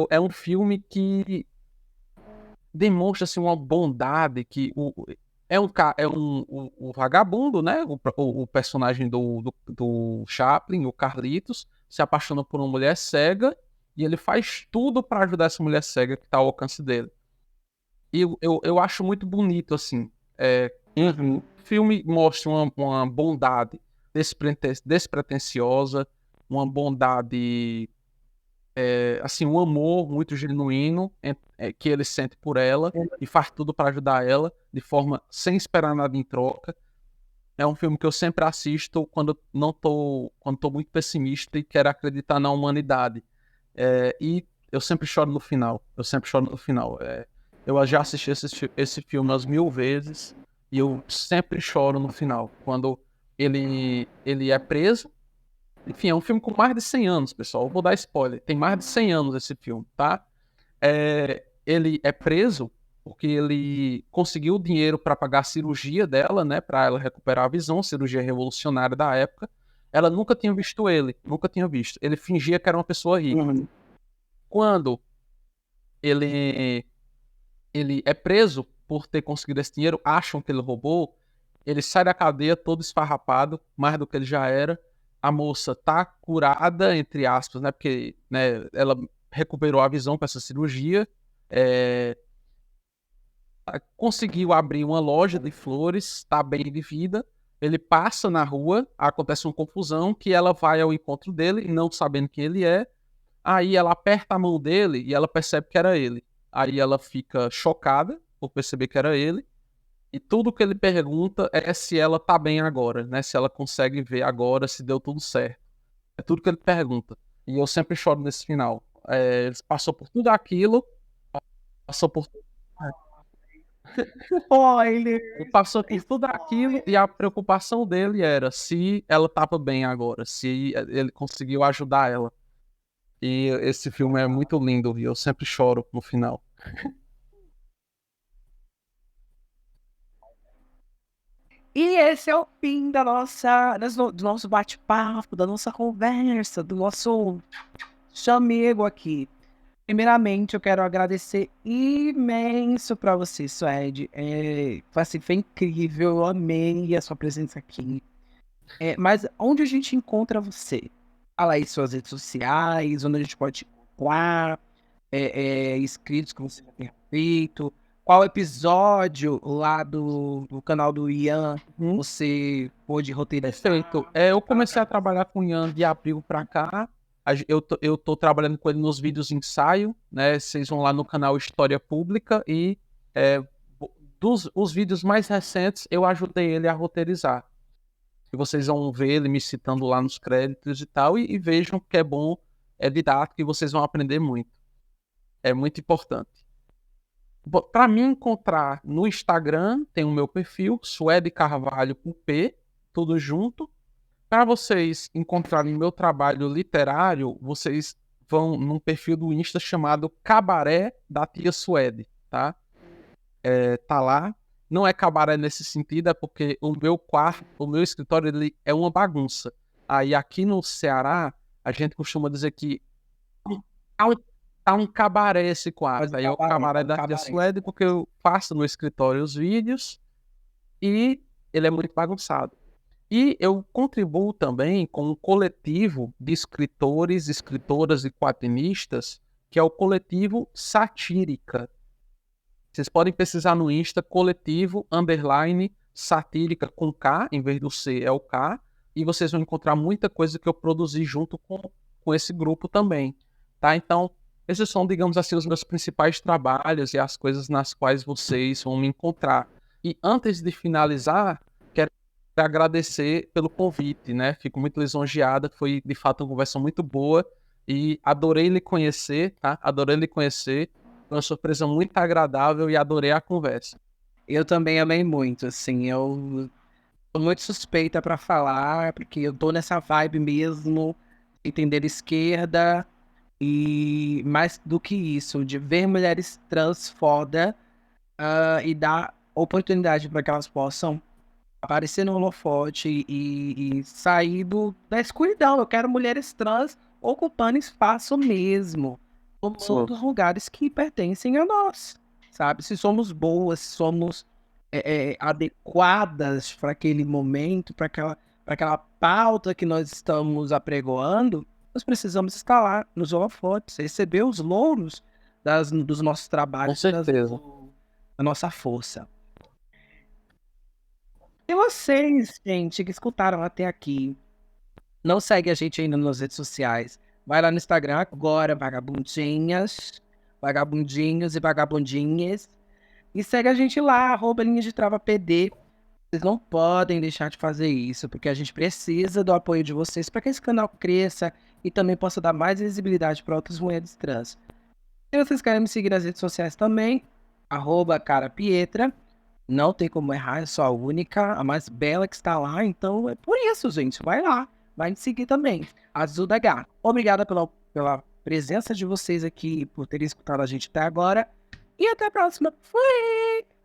[SPEAKER 2] É um filme que demonstra assim, uma bondade, que o vagabundo, né? O personagem do Chaplin, o Carlitos, se apaixona por uma mulher cega, e ele faz tudo para ajudar essa mulher cega que está ao alcance dele. E eu acho muito bonito, assim. O filme mostra uma bondade despretensiosa, uma bondade assim, um amor muito genuíno que ele sente por ela e faz tudo para ajudar ela de forma sem esperar nada em troca. É um filme que eu sempre assisto quando tô muito pessimista e quero acreditar na humanidade. E eu sempre choro no final. Eu sempre choro no final. Eu já assisti esse filme umas 1000 vezes e eu sempre choro no final. Quando ele é preso. Enfim, é um filme com mais de 100 anos, pessoal. Eu vou dar spoiler. Tem mais de 100 anos esse filme, tá? Ele é preso porque ele conseguiu dinheiro para pagar a cirurgia dela, né? Para ela recuperar a visão, cirurgia revolucionária da época. Ela nunca tinha visto ele, nunca tinha visto. Ele fingia que era uma pessoa rica. Quando ele, ele é preso por ter conseguido esse dinheiro, acham que ele roubou, ele sai da cadeia todo esfarrapado, mais do que ele já era. A moça tá curada, entre aspas, né? Porque, né, ela recuperou a visão com essa cirurgia. É, Conseguiu abrir uma loja de flores, está bem de vida. Ele passa na rua, acontece uma confusão que ela vai ao encontro dele, não sabendo quem ele é. Aí ela aperta a mão dele e ela percebe que era ele. Aí ela fica chocada por perceber que era ele. E tudo que ele pergunta é se ela tá bem agora, né? Se ela consegue ver agora, se deu tudo certo. É tudo que ele pergunta. E eu sempre choro nesse final. Ele passou por tudo aquilo, passou por
[SPEAKER 1] Spoiler!
[SPEAKER 2] Ele passou por tudo aquilo e a preocupação dele era se ela estava bem agora, se ele conseguiu ajudar ela. E esse filme é muito lindo e eu sempre choro no final.
[SPEAKER 1] E esse é o fim do nosso bate-papo, da nossa conversa, do nosso chamego aqui. Primeiramente, eu quero agradecer imenso para você, Suede. Foi incrível, eu amei a sua presença aqui. Mas onde a gente encontra você? Fala aí suas redes sociais, onde a gente pode te encontrar, inscritos que você já tenha feito. Qual episódio lá do canal do Ian você pôde roteirizar?
[SPEAKER 2] Perfeito. Eu comecei a trabalhar com o Ian de abril pra cá. Eu tô trabalhando com ele nos vídeos ensaio, né? Vocês vão lá no canal História Pública e os vídeos mais recentes eu ajudei ele a roteirizar. E vocês vão ver ele me citando lá nos créditos e tal, e vejam que é bom, é didático e vocês vão aprender muito. É muito importante. Para me encontrar no Instagram, tem o meu perfil, Suede Carvalho com P, tudo junto. Para vocês encontrarem meu trabalho literário, vocês vão num perfil do Insta chamado Cabaré da Tia Suede, tá? Tá lá. Não é cabaré nesse sentido, é porque o meu quarto, o meu escritório, ele é uma bagunça. Aí aqui no Ceará, a gente costuma dizer que tá um, tá um cabaré esse quarto. Aí é o cabaré da Tia Suede, porque eu faço no escritório os vídeos e ele é muito bagunçado. E eu contribuo também com um coletivo de escritores, escritoras e quadrinistas, que é o coletivo Satírica. Vocês podem pesquisar no Insta, coletivo, underline, satírica, com K, em vez do C é o K, e vocês vão encontrar muita coisa que eu produzi junto com esse grupo também, tá? Então, esses são, digamos assim, os meus principais trabalhos e as coisas nas quais vocês vão me encontrar. E antes de finalizar, quero agradecer pelo convite, né? Fico muito lisonjeada, foi de fato uma conversa muito boa e adorei lhe conhecer, tá? Adorei lhe conhecer. Foi uma surpresa muito agradável e adorei a conversa.
[SPEAKER 1] Eu também amei muito, assim, eu tô muito suspeita para falar, porque eu tô nessa vibe mesmo, entender esquerda, e mais do que isso, de ver mulheres trans foda, e dar oportunidade para que elas possam aparecer no holofote e sair da escuridão. Eu quero mulheres trans ocupando espaço mesmo, tomando os lugares que pertencem a nós, sabe? Se somos boas, se somos adequadas para aquele momento, para aquela pauta que nós estamos apregoando, nós precisamos estar lá nos holofotes, receber os louros dos nossos trabalhos,
[SPEAKER 2] Com certeza.
[SPEAKER 1] da nossa força. E vocês, gente, que escutaram até aqui, não segue a gente ainda nas redes sociais, Vai lá no Instagram agora, vagabundinhas, vagabundinhos e vagabundinhas. E segue a gente lá, @linha de trava PD. Vocês não podem deixar de fazer isso, porque a gente precisa do apoio de vocês para que esse canal cresça e também possa dar mais visibilidade para outras mulheres trans. Se vocês querem me seguir nas redes sociais também, @carapietra. Não tem como errar, eu sou a única, a mais bela que está lá, então é por isso, gente. Vai lá, vai me seguir também. Azul da Gá. Obrigada pela presença de vocês aqui, por terem escutado a gente até agora. E até a próxima. Fui!